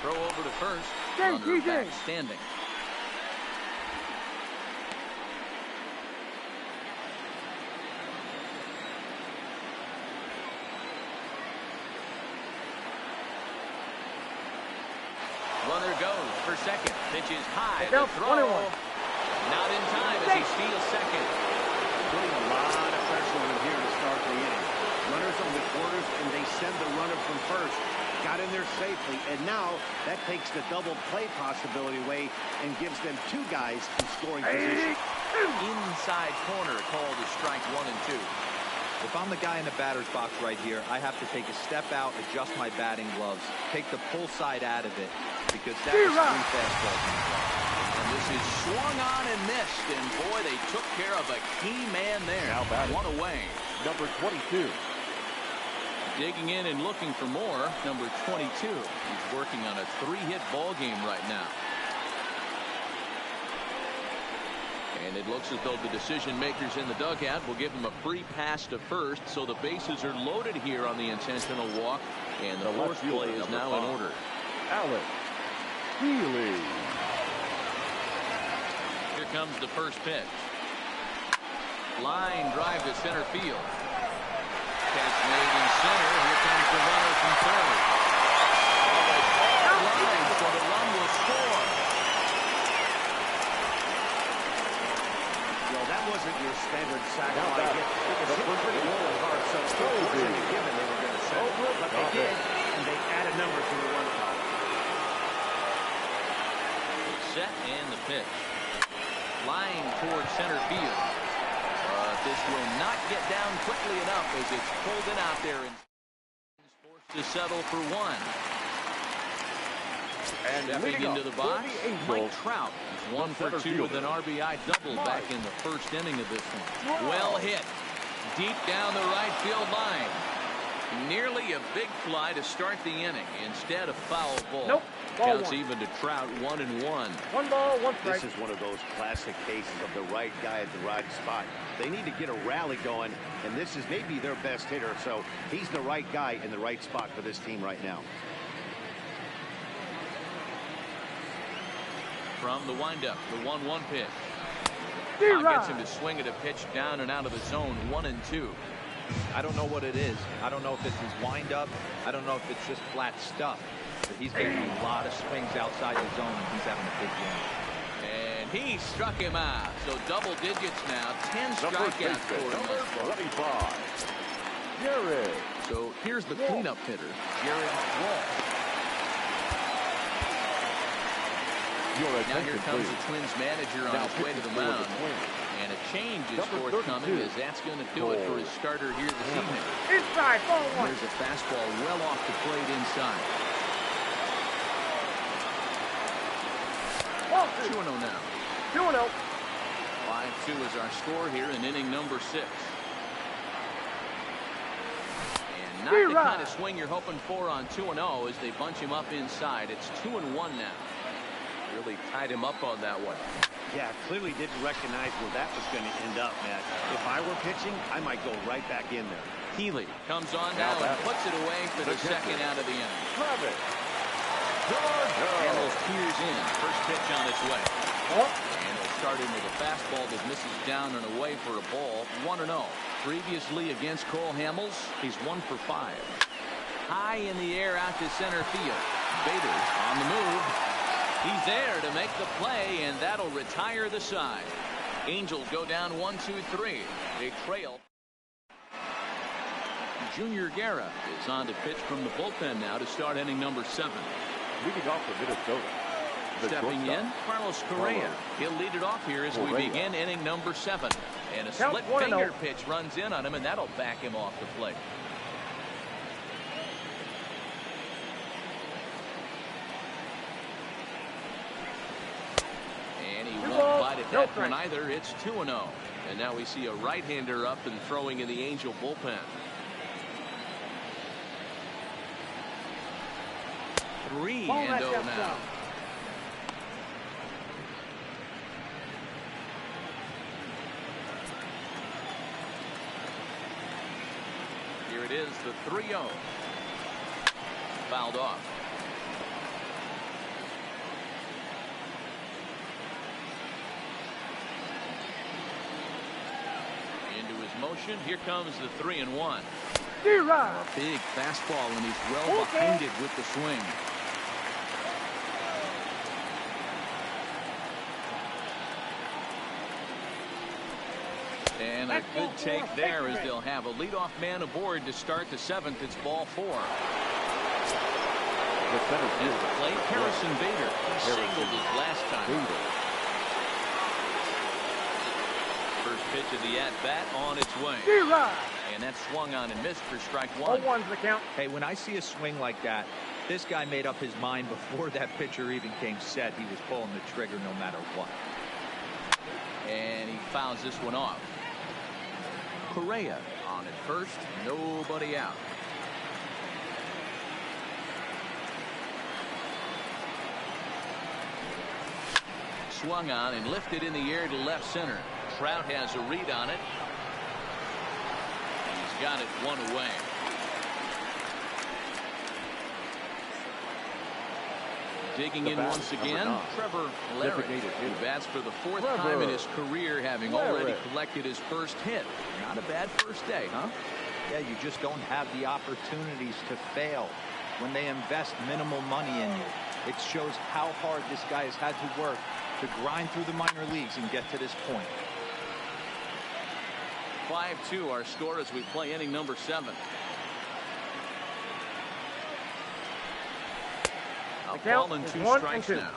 Throw over to first. Runner back standing. Runner goes for second. Pitch is high. The throw. Not in time as he steals second. Putting a lot of pressure on him here to start the inning. Runners on the corners, and they send the runner from first. Got in there safely, and now that takes the double play possibility away and gives them two guys in scoring position. Inside corner called a strike 1 and 2. If I'm the guy in the batter's box right here, I have to take a step out, adjust my batting gloves, take the pull side out of it, because that is 3 fastballs. And this is swung on and missed, and boy, they took care of a key man there. Now batting. 1 away. Number 22. Digging in and looking for more, number 22. He's working on a 3-hit ball game right now. And it looks as though the decision makers in the dugout will give him a free pass to first, so the bases are loaded here on the intentional walk, and the force play is now in order. Alex Healy. Here comes the first pitch. Line drive to center field. Catch made in center. Here comes the runner from third. Line, so the run will score. Well, that wasn't your standard sac fly hit. It was hit pretty low and hard, so it wasn't a given they were going to set it. But they did, and they added number to the run column. Set and the pitch. Line towards center field. But this will not get down quickly enough as it's pulled in out there and forced to settle for 1. And stepping into the box, Mike Trout. 1 for 2 with an RBI double back in the first inning of this one. Well hit. Deep down the right field line. Nearly a big fly to start the inning. Instead, a foul ball. Nope. Counts even to Trout 1-1. 1 ball, 1 strike. This is one of those classic cases of the right guy at the right spot. They need to get a rally going, and this is maybe their best hitter, so he's the right guy in the right spot for this team right now. From the windup, the 1-1 pitch. Gets him to swing at a pitch down and out of the zone. 1-2. I don't know what it is. I don't know if it's his windup. I don't know if it's just flat stuff. But he's getting a lot of swings outside the zone, and he's having a big game. And he struck him out. So double digits now. 10 strikeouts for him. Number 25. Jared. So here's the cleanup hitter, Jared Walsh. Now here comes the Twins manager on his way to the mound. And a change is forthcoming as that's going to do it for his starter here this evening. Inside, ball 1. There's a fastball well off the plate inside. 2-0 now. 2-0. 5-2 is our score here in inning number 6. And not the kind of swing you're hoping for on 2-0 as they bunch him up inside. It's 2-1 now. Really tied him up on that one. Yeah, clearly didn't recognize where that was going to end up, Matt. If I were pitching, I might go right back in there. Healy comes on now and puts it away for the second out of the inning. Hamels tears in. First pitch on its way. And he'll start in with a fastball that misses down and away for a ball. 1-0. Previously against Cole Hamels, he's 1 for 5. High in the air out to center field. Bader on the move. He's there to make the play, and that'll retire the side. Angels go down 1-2-3. They trail. Junior Guerra is on to pitch from the bullpen now to start inning number 7. Leading off for Minnesota. Stepping in, Carlos Correa. He'll lead it off here as we begin inning number 7. And a split finger pitch runs in on him, and that'll back him off the plate. And he won't bite at that one either. It's 2-0. And now we see a right-hander up and throwing in the Angel bullpen. 3-0 now. Here it is, the 3-0. Fouled off. Into his motion. Here comes the 3-1. A big fastball, and he's well behind it with the swing. And a good take there as they'll have a leadoff man aboard to start the 7th. It's ball 4. The center field. The plate, Harrison Bader. He singled his last time. First pitch of the at-bat on its way. And that swung on and missed for strike 1. 0-1's the count. Hey, when I see a swing like that, this guy made up his mind before that pitcher even came set. He was pulling the trigger no matter what. And he fouls this one off. Correa on at first, nobody out. Swung on and lifted in the air to left center. Trout has a read on it. He's got it one away. Digging in once again, Trevor Larry, who bats for the 4th time in his career, having already collected his first hit. Not a bad first day, huh? Yeah, you just don't have the opportunities to fail when they invest minimal money in you. It shows how hard this guy has had to work to grind through the minor leagues and get to this point. 5-2 our score as we play inning number 7. A ball and 2 strikes now.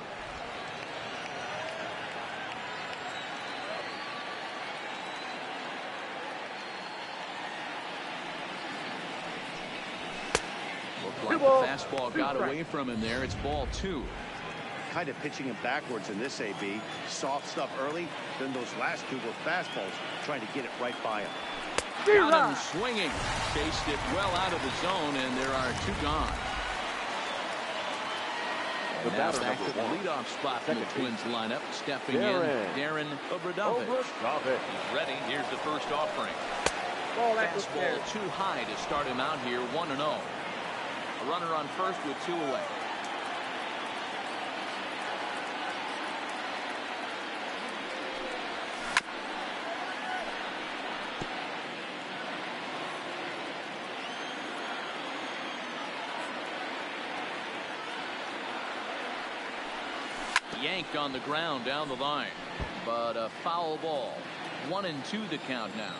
Looked like the fastball got away from him there. It's ball 2. Kind of pitching him backwards in this AB. Soft stuff early, then those last 2 were fastballs, trying to get it right by him. Got him swinging. Chased it well out of the zone, and there are 2 gone. And now back to the leadoff spot from the Twins lineup. Stepping in, Darren Obradovich. He's ready. Here's the first offering. Fastball too high to start him out here, 1-0. A runner on first with 2 away. Yanked on the ground down the line, but a foul ball. 1-2 the count now.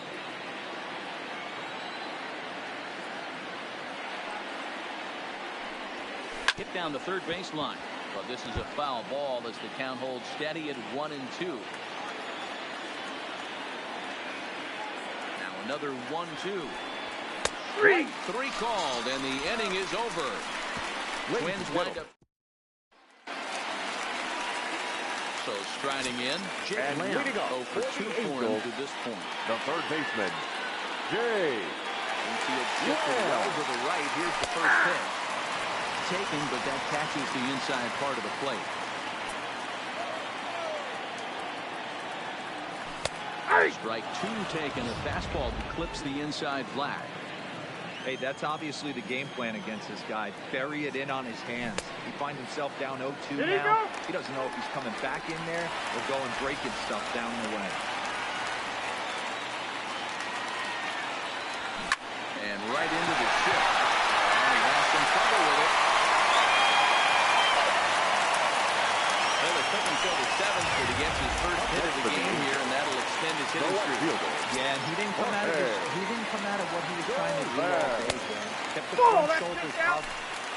Hit down the third baseline, but this is a foul ball as the count holds steady at 1-2. Now another 1-2. 3 called, and the inning is over. Twins wind up. So striding in, Jake Lamb, 0 for 2 for him to this point. The third baseman, Jay. You see it shifted well to the right. Here's the first pitch. Taken, but that catches the inside part of the plate. Strike 2 taken. A fastball that clips the inside flag. Hey, that's obviously the game plan against this guy. Bury it in on his hands. He finds himself down 0-2 now. He doesn't know if he's coming back in there or going breaking stuff down the way. And right into the shift. And he has some trouble with it. Well, it took until the 7th, but he gets his first hit of the game here, and that'll extend his hitting streak. Yeah, and he didn't come out of what he was trying to do all day, Dan. Kept the front shoulders up,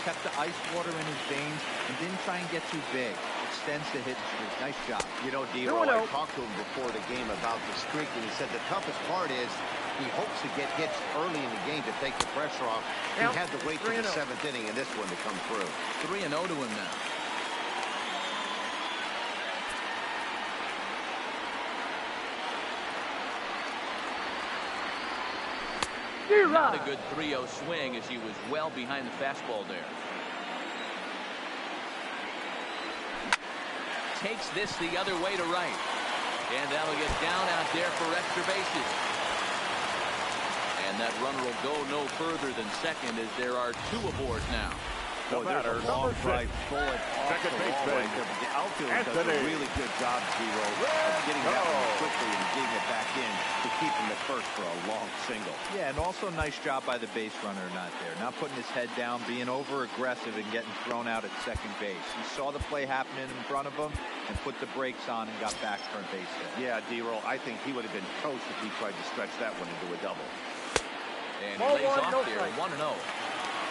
kept the ice water in his veins and didn't try and get too big. Extends the hit streak. Nice job. You know, Dero, I talked to him before the game about the streak, and he said the toughest part is he hopes to get hits early in the game to take the pressure off. He had to wait to the 7th inning in this one to come through. 3-0 to him now. Not a good 3-0 swing as he was well behind the fastball there. Takes this the other way to right. And that'll get down out there for extra bases. And that runner will go no further than second as there are 2 aboard now. The batter, Long number 6. drive bullet off Second the wall baseman. right there, but the outfield does a Anthony. really good job, Dero, of getting that one quickly and getting it back in to keep him at first for a long single. Yeah, and also nice job by the base runner not there. Not putting his head down, being over-aggressive and getting thrown out at second base. He saw the play happening in front of him and put the brakes on and got back for a base hit. Yeah, Dero, I think he would have been toast if he tried to stretch that one into a double. And he lays off there, 1-0.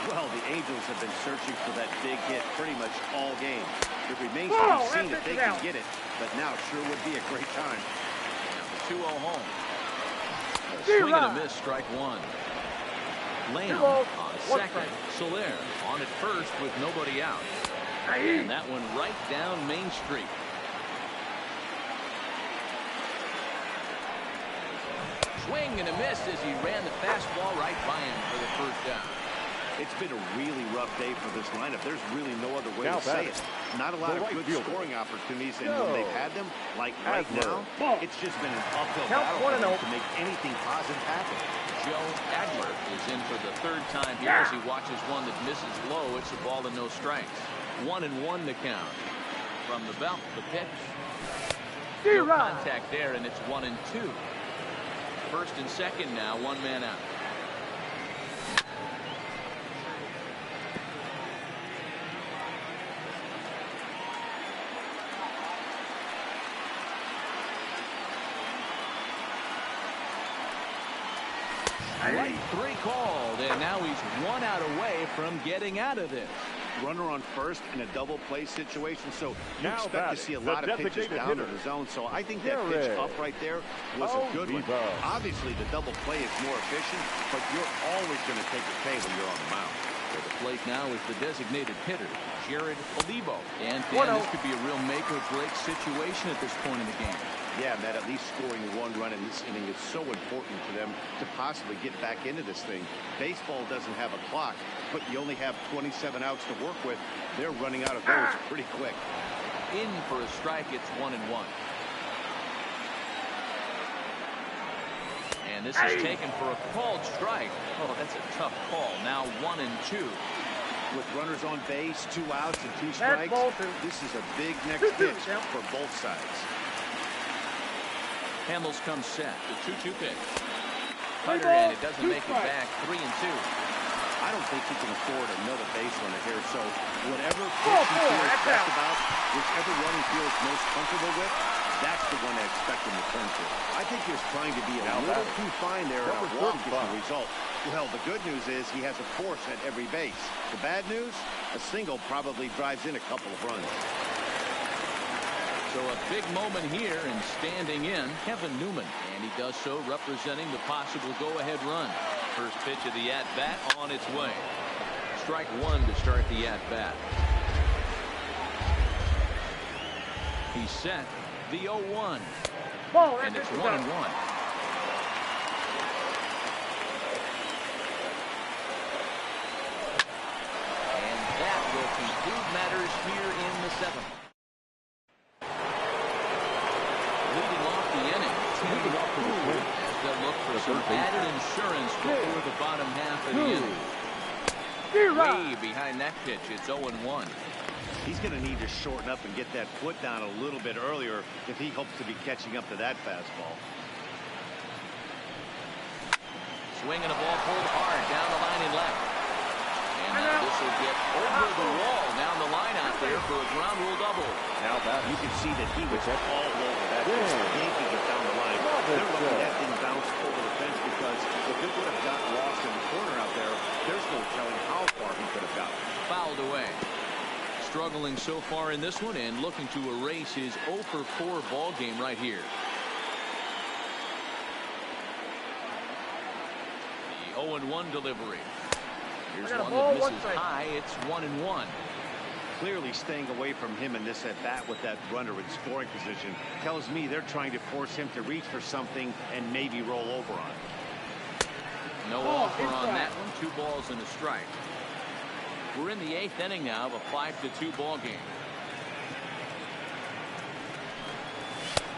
Well, the Angels have been searching for that big hit pretty much all game. It remains to be seen if they can get it, but now sure would be a great time. Now the 2-0 home. Swing and a miss, strike 1. Lamb on second. Soler on at first with nobody out. And that one right down Main Street. Swing and a miss as he ran the fastball right by him for the first down. It's been a really rough day for this lineup. There's really no other way to say it. Not a lot of good scoring opportunities, and when they've had them, like right now, it's just been an uphill battle for them to make anything positive happen. Joe Adler is in for the 3rd time here as he watches one that misses low. It's a ball and no strikes. 1-1 to count. From the belt, the pitch. No contact there, and it's 1-2. First and second now, 1 man out. Right 3 called, and now he's 1 out away from getting out of this. Runner on first in a double play situation, so you Now expect to see a lot of pitches down to the zone. So I think that pitch up right there was a good one. Obviously, the double play is more efficient, but you're always going to take a K when you're on the mound. For the plate now is the designated hitter, Jared Olivo. And this could be a real make-or-break situation at this point in the game. Yeah, Matt, at least scoring 1 run in this inning is so important for them to possibly get back into this thing. Baseball doesn't have a clock, but you only have 27 outs to work with. They're running out of those pretty quick. In for a strike, it's 1-1. And this is taken for a called strike. Oh, that's a tough call. Now 1-2. With runners on base, 2 outs and 2 strikes, this is a big next pitch for both sides. Hamels comes set. The 2-2 pitch. Cutter, and it doesn't make it back. 3-2. I don't think he can afford another base runner here. So whatever pitch he feels best about, whichever one he feels most comfortable with, that's the one I expect him to turn to. I think he was trying to be a little too fine there and a walk is the result. Well, the good news is he has a force at every base. The bad news, a single probably drives in a couple of runs. So a big moment here, and standing in, Kevin Newman. And he does so representing the possible go-ahead run. First pitch of the at-bat on its way. Strike 1 to start the at-bat. He's set. The 0-1. And it's 1-1. And that will conclude matters here in the 7th. Leading off the inning, as they'll look for some added insurance before the bottom half of the inning. Way behind that pitch, it's 0-1. He's going to need to shorten up and get that foot down a little bit earlier if he hopes to be catching up to that fastball. Swinging a ball pulled hard down the line and left. And this will get over the wall down the line out there for a ground rule double. Now you can see that he was all over that. Just yanking it down the line. They're lucky that didn't bounce over the fence, because if it would have got lost in the corner out there, there's no telling how far he could have gotten. Fouled away. Struggling so far in this one and looking to erase his 0 for 4 ball game right here. The 0-1 delivery. Here's one that misses high. It's 1-1. Clearly staying away from him in this at-bat with that runner in scoring position tells me they're trying to force him to reach for something and maybe roll over on it. No offer on that one. 2 balls and a strike. We're in the 8th inning now of a 5-2 ball game.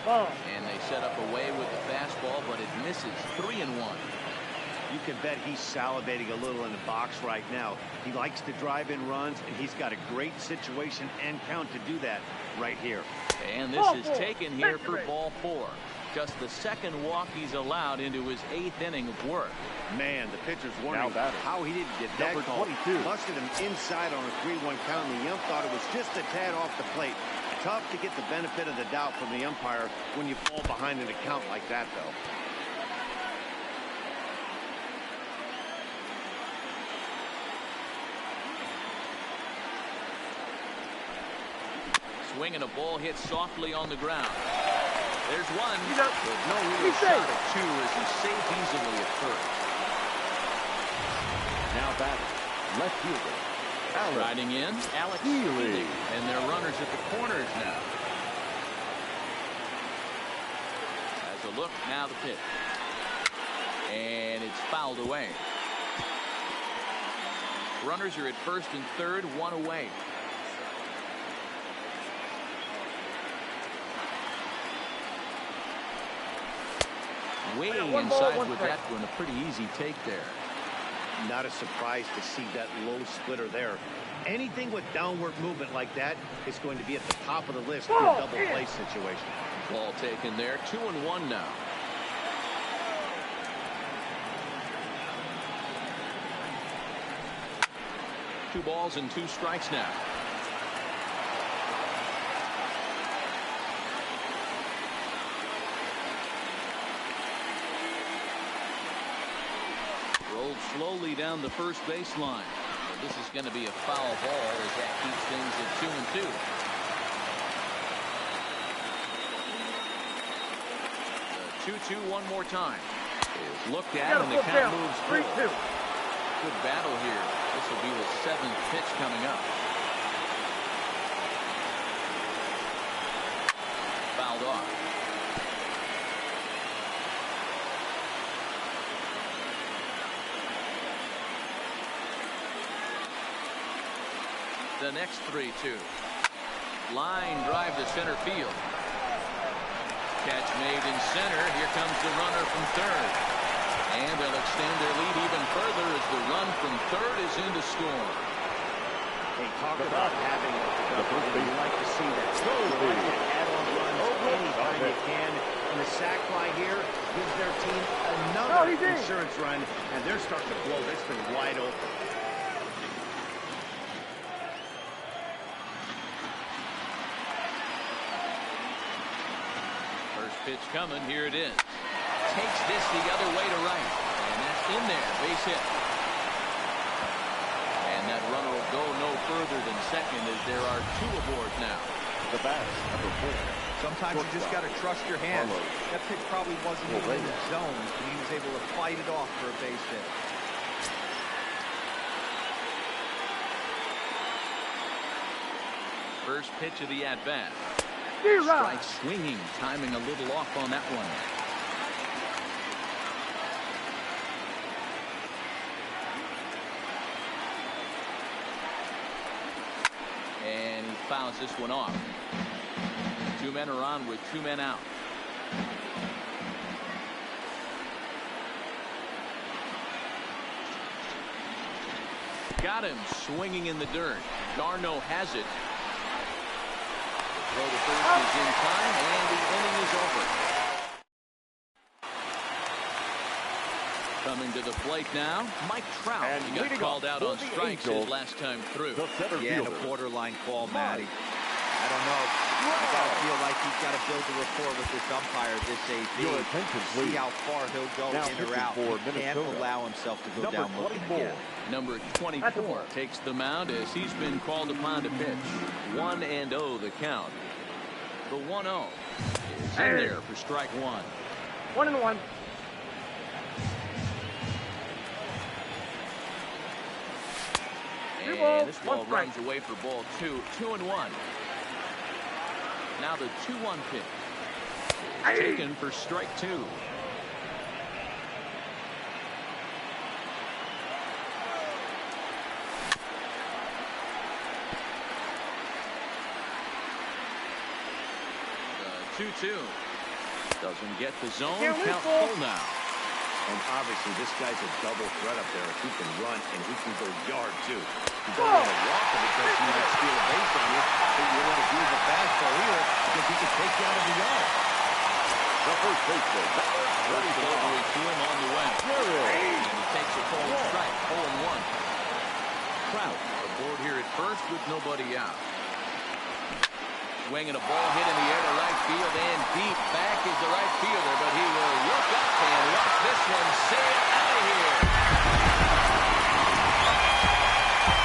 And they set up away with the fastball, but it misses. 3-1. You can bet he's salivating a little in the box right now. He likes to drive in runs, and he's got a great situation and count to do that right here. And this is taken here for ball 4. Just the second walk he's allowed into his 8th inning of work. Man, the pitcher's wondering how he didn't get that call. Busted him inside on a 3-1 count, and the ump thought it was just a tad off the plate. Tough to get the benefit of the doubt from the umpire when you fall behind in a count like that, though. Swing and a ball hit softly on the ground. There's one. With no real shot at 2 as he's saved easily at first. Now batting, left fielder Alex riding in, Alex Healy. And their runners at the corners now. Has a look, now the pitch. And it's fouled away. Runners are at first and third, 1 away. Way inside with that one, a pretty easy take there. Not a surprise to see that low splitter there. Anything with downward movement like that is going to be at the top of the list in a double play situation. Ball taken there, 2-1 now. Two balls and 2 strikes now. Rolled slowly down the first baseline. This is going to be a foul ball as that keeps things at 2-2. The 2-2 one more time. Is looked at and the count moves forward. Good battle here. This will be the 7th pitch coming up. Fouled off. The next 3-2. Line drive to center field. Catch made in center. Here comes the runner from third. And they'll extend their lead even further as the run from third is in to score. Hey, talk about having the first base. You like to see that. Add-on runs anytime you can. And the sac fly here gives their team another insurance run, and they're starting to blow this thing wide open. Pitch coming. Here it is. Takes this the other way to right. And that's in there. Base hit. And that runner will go no further than second as there are 2 aboard now. The bat, number 4. Sometimes you just got to trust your hands. That pitch probably wasn't even in the zone, but he was able to fight it off for a base hit. First pitch of the at-bat. Strike swinging, timing a little off on that one. And he fouls this one off. 2 men are on with 2 men out. Got him swinging in the dirt. Darno has it. Throw to first is in time, and the inning is over. Coming to the plate now, Mike Trout. And he got called out on strikes his last time through. Yeah, a borderline call, Matty. I don't know. I gotta feel like he's got to build a rapport with this umpire, this AD. Your attention, please. See how far he'll go now in or out. He can't allow himself to go down looking again. Number 24 takes the mound as he's been called upon to pitch. 1-0 the count. The 1-0 is in there for strike one. 1-1. And this ball runs away for ball two. 2-1. Now the 2-1 pitch. Taken for strike two. The 2-2. Doesn't get the zone. Count full now. And obviously, this guy's a double threat up there. He can run, and he can go yard, too. You don't want to walk him because he might steal a base on you, but you want to use a fastball here because he can take you out of the yard. The first baseman. Ready delivery to him on the way. And he takes a cold strike. 0-1. Trout aboard here at first with nobody out. Swinging a ball hit in the air to right field and deep back is the right fielder, but he will look up and watch this one sail out of here.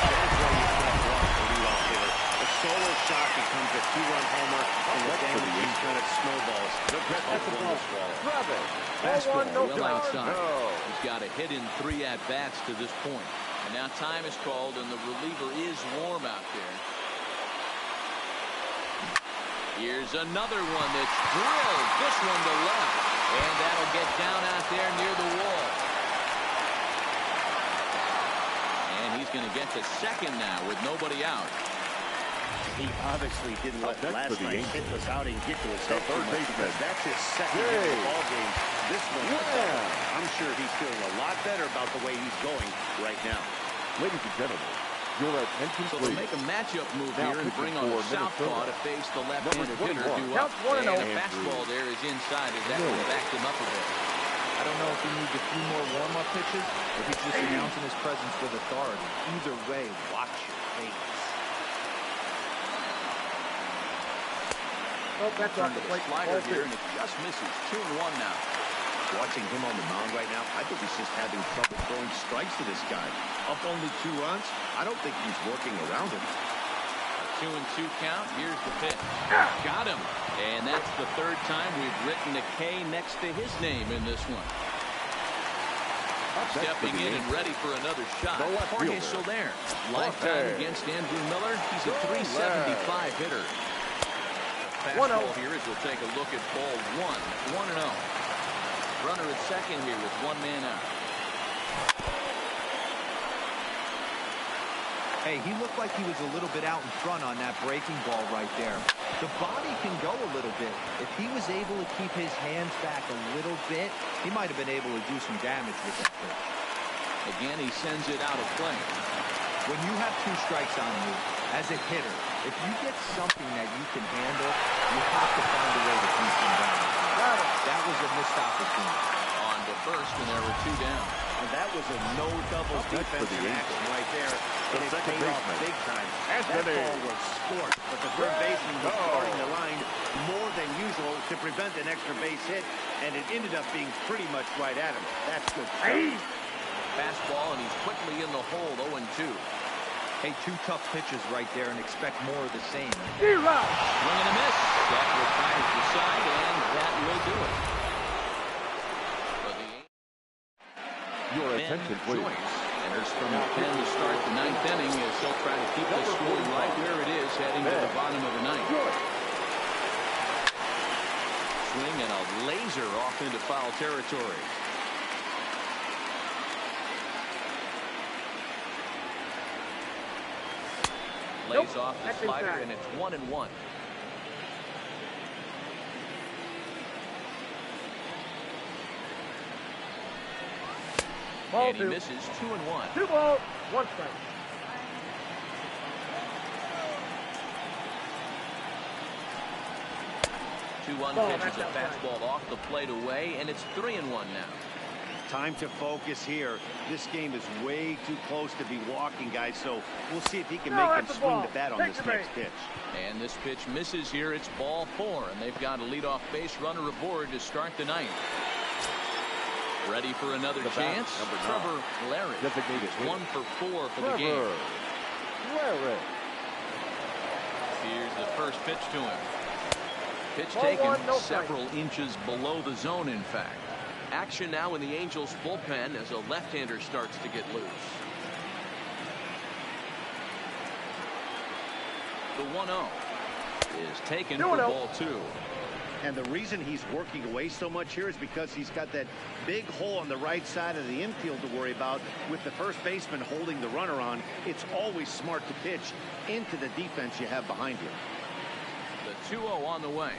That's why you can't walk the leadoff hitter. A solo shot becomes a two-run homer, and the damage kind of snowballs. That's a ball swallow. Fastball well outside. He's got a hit in 3 at-bats to this point. And now time is called, and the reliever is warm out there. Here's another one that's drilled. This one to left. And that'll get down out there near the wall. And he's going to get to second now with nobody out. He obviously didn't let last night's hitless outing get to his head too much because that's his second hit of the ball game. This one, I'm sure he's feeling a lot better about the way he's going right now. Ladies and gentlemen, your attention, so please. they'll make a matchup move here and bring on a southpaw to face the left-handed hitter due up. Count 1-0. And a fastball there is inside as that one backed him up a bit. I don't know if he needs a few more warm-up pitches or he's just announcing his presence with authority. Either way, watch your face. Oh, that's off the plate. Slider here, and it just misses. 2-1 now. Watching him on the mound right now, I think he's just having trouble throwing strikes to this guy. Up only 2 runs, I don't think he's working around him. 2-2 count. Here's the pitch. Got him. And that's the 3rd time we've written a K next to his name in this one. Stepping in and ready for another shot. Jorge Soler. Lifetime against Andrew Miller. He's a .375 hitter. Fastball here as we'll take a look at ball 1. 1-0. Runner at second here with 1 man out. Hey, he looked like he was a little bit out in front on that breaking ball right there. The body can go a little bit. If he was able to keep his hands back a little bit, he might have been able to do some damage with that pitch. Again, he sends it out of play. When you have 2 strikes on you, as a hitter, if you get something that you can handle, you have to find a way to keep them down. That was a missed opportunity. On to first, and there were 2 down. And that was a no double defensive action right there. And it paid off big time. That ball was scorched, but the third baseman was guarding the line more than usual to prevent an extra base hit, and it ended up being pretty much right at him. That's good. Fastball, and he's quickly in the hole, 0-2. Hey, 2 tough pitches right there, and expect more of the same. Swing and a miss. That will fire the side, and that will do it. Your attention, please. Enters from the pen to start the 9th inning as he'll try to keep the score right where it is heading to the bottom of the 9th. Swing and a laser off into foul territory. Lays off the slider, and it's 1-1. Ball and he misses 2-1. 2 balls, 1 strike. Two 1 pitches a fastball off the plate away, and it's 3-1 now. Time to focus here. This game is way too close to be walking, guys, so we'll see if he can make him swing the bat on this next pitch. And this pitch misses here. It's ball 4, and they've got a leadoff base runner aboard to start the ninth. Ready for another chance? Trevor Larry. He's 1 for 4 for the game. Here's the first pitch to him. Pitch taken several inches below the zone, in fact. Action now in the Angels bullpen as a left-hander starts to get loose. The 1-0 is taken for ball 2. And the reason he's working away so much here is because he's got that big hole on the right side of the infield to worry about. With the first baseman holding the runner on, it's always smart to pitch into the defense you have behind you. The 2-0 on the way.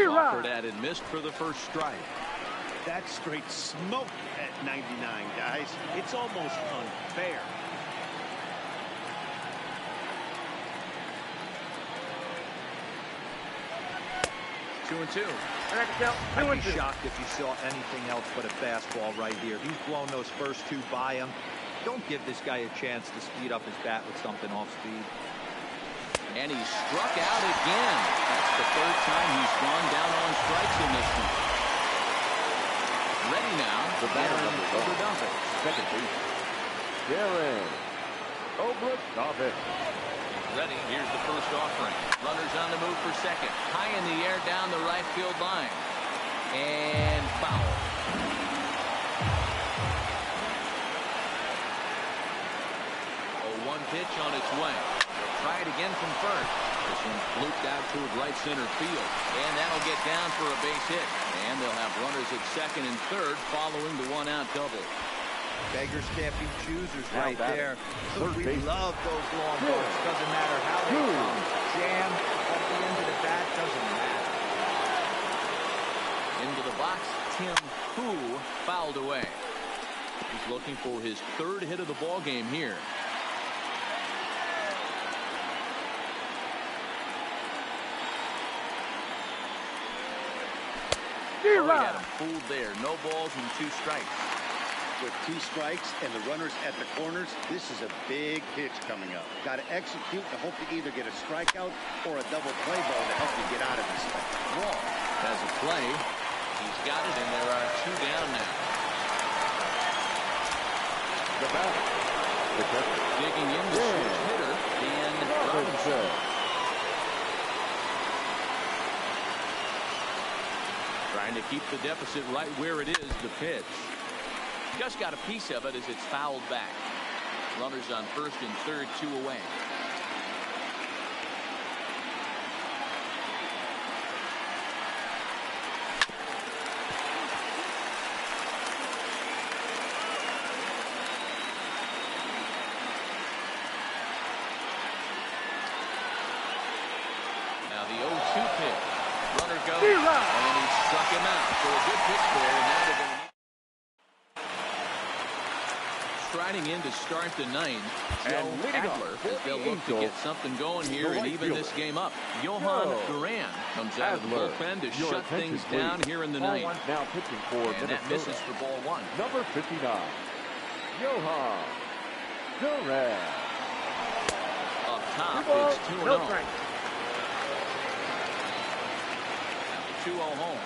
Offered at and missed for the first strike. That's straight smoke at 99, guys. It's almost unfair. Two and two. I'd be shocked if you saw anything else but a fastball right here. He's blown those first 2 by him. Don't give this guy a chance to speed up his bat with something off speed. And he struck out again. That's the 3rd time he's gone down on strikes in this one. Ready now. The batter number 1. Second base. Darren O'Brien's. Ready. Here's the first offering. Runners on the move for second. High in the air down the right field line. And foul. Oh, 1 pitch on its way. Try it again from first. This one's looped out toward right center field. And that'll get down for a base hit. And they'll have runners at second and third following the 1-out double. Beggars can't be choosers right there. We love those long balls. Doesn't matter how they come. Jam at the end of the bat doesn't matter. Into the box, Tim Hu fouled away. He's looking for his 3rd hit of the ball game here. He had him fooled there. No balls and 2 strikes. With 2 strikes and the runners at the corners, this is a big pitch coming up. Got to execute to hope to either get a strikeout or a double play ball to help you get out of this thing. Wall has a play. He's got it, and there are 2 down now. The batter. Digging in the switch hitter, Dan Robinson. Trying to keep the deficit right where it is. The pitch. Just got a piece of it as it's fouled back. Runners on first and third, 2 away. Now the 0-2 pitch. Runner goes, and he struck him out. So a good pitch there, and now they're going to striding in to start the ninth. Joe Adler, as they'll look to get something going here and even this game up. Johan Duran comes out of the bullpen to shut things down here in the ninth. Now pitching for Minnesota. And that misses for ball 1. Number 59, Johan Duran. Up top, it's 2-0. 2-0 home.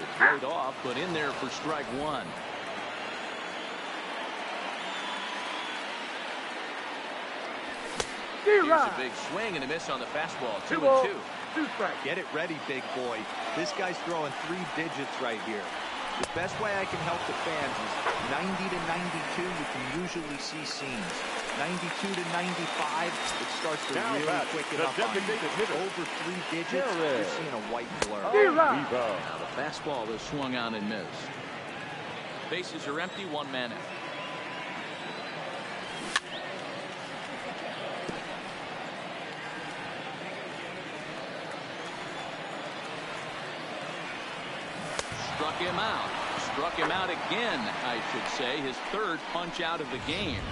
It's laid off, but in there for strike 1. Here's a big swing and a miss on the fastball. 2-2. Get it ready, big boy. This guy's throwing 3 digits right here. The best way I can help the fans is 90 to 92. You can usually see seams. 92 to 95, it starts to really quicken up on you. Over 3 digits, you're seeing a white blur. Now the fastball is swung on and missed. Bases are empty, 1 man out. Struck him out again, I should say. His 3rd punch out of the game.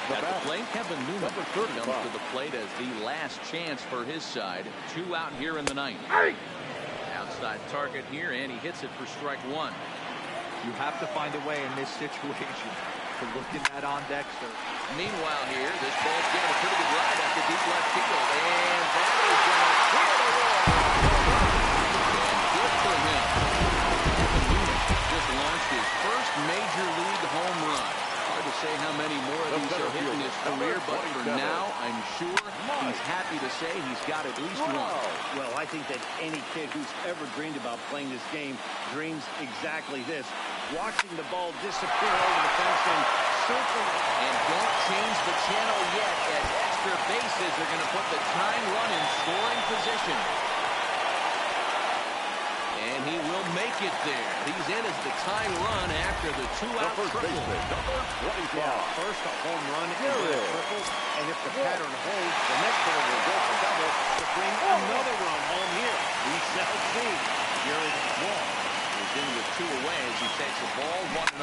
At the plate, Kevin Newman comes to the plate as the last chance for his side. 2 out here in the ninth. Outside Outside target here, and he hits it for strike one. You have to find a way in this situation to look in that on-deck, sir. Meanwhile here, this ball's getting a pretty good ride up the deep left field, and that is going to clear the wall. And good for him. Kevin Newman just launched his first major league home run. Hard to say how many more of these he'll hit in his career, but for now, I'm sure he's happy to say he's got at least one. Well, I think that any kid who's ever dreamed about playing this game dreams exactly this. Watching the ball disappear over the fence and circle. And don't change the channel yet, as extra bases are going to put the tying run in scoring position. And he will make it there. He's in as the tying run after the two-out triple. Number 25. Yeah, first a home run and then a triple. And if the pattern holds, the next hitter will go for double to bring another run home here. We shall see. Jared Wall is in with two away as he takes the ball 1-0.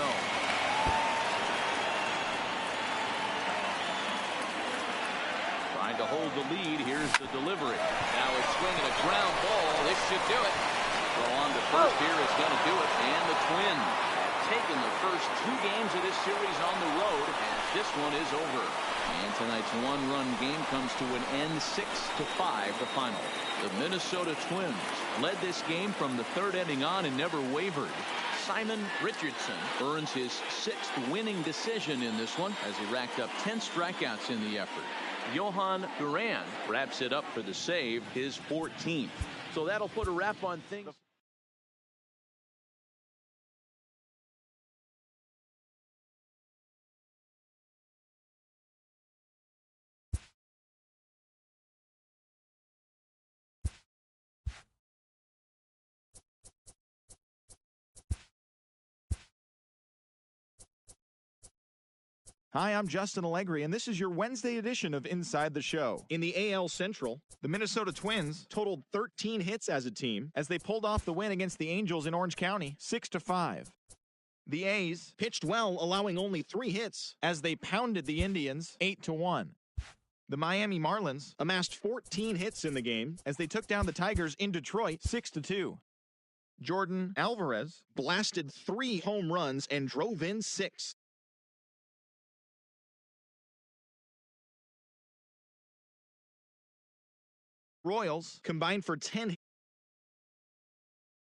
Trying to hold the lead. Here's the delivery. Now it's swinging a ground ball. This should do it. Throw on to first here is going to do it. And the Twins have taken the first two games of this series on the road as this one is over. And tonight's one-run game comes to an end, 6-5 the final. The Minnesota Twins led this game from the third inning on and never wavered. Simon Richardson earns his sixth winning decision in this one as he racked up 10 strikeouts in the effort. Johan Duran wraps it up for the save, his 14th. So that'll put a wrap on things. Hi, I'm Justin Allegri, and this is your Wednesday edition of Inside the Show. In the AL Central, the Minnesota Twins totaled 13 hits as a team as they pulled off the win against the Angels in Orange County, 6-5. The A's pitched well, allowing only 3 hits as they pounded the Indians 8-1. The Miami Marlins amassed 14 hits in the game as they took down the Tigers in Detroit 6-2. Jordan Alvarez blasted 3 home runs and drove in 6. Royals combined for 10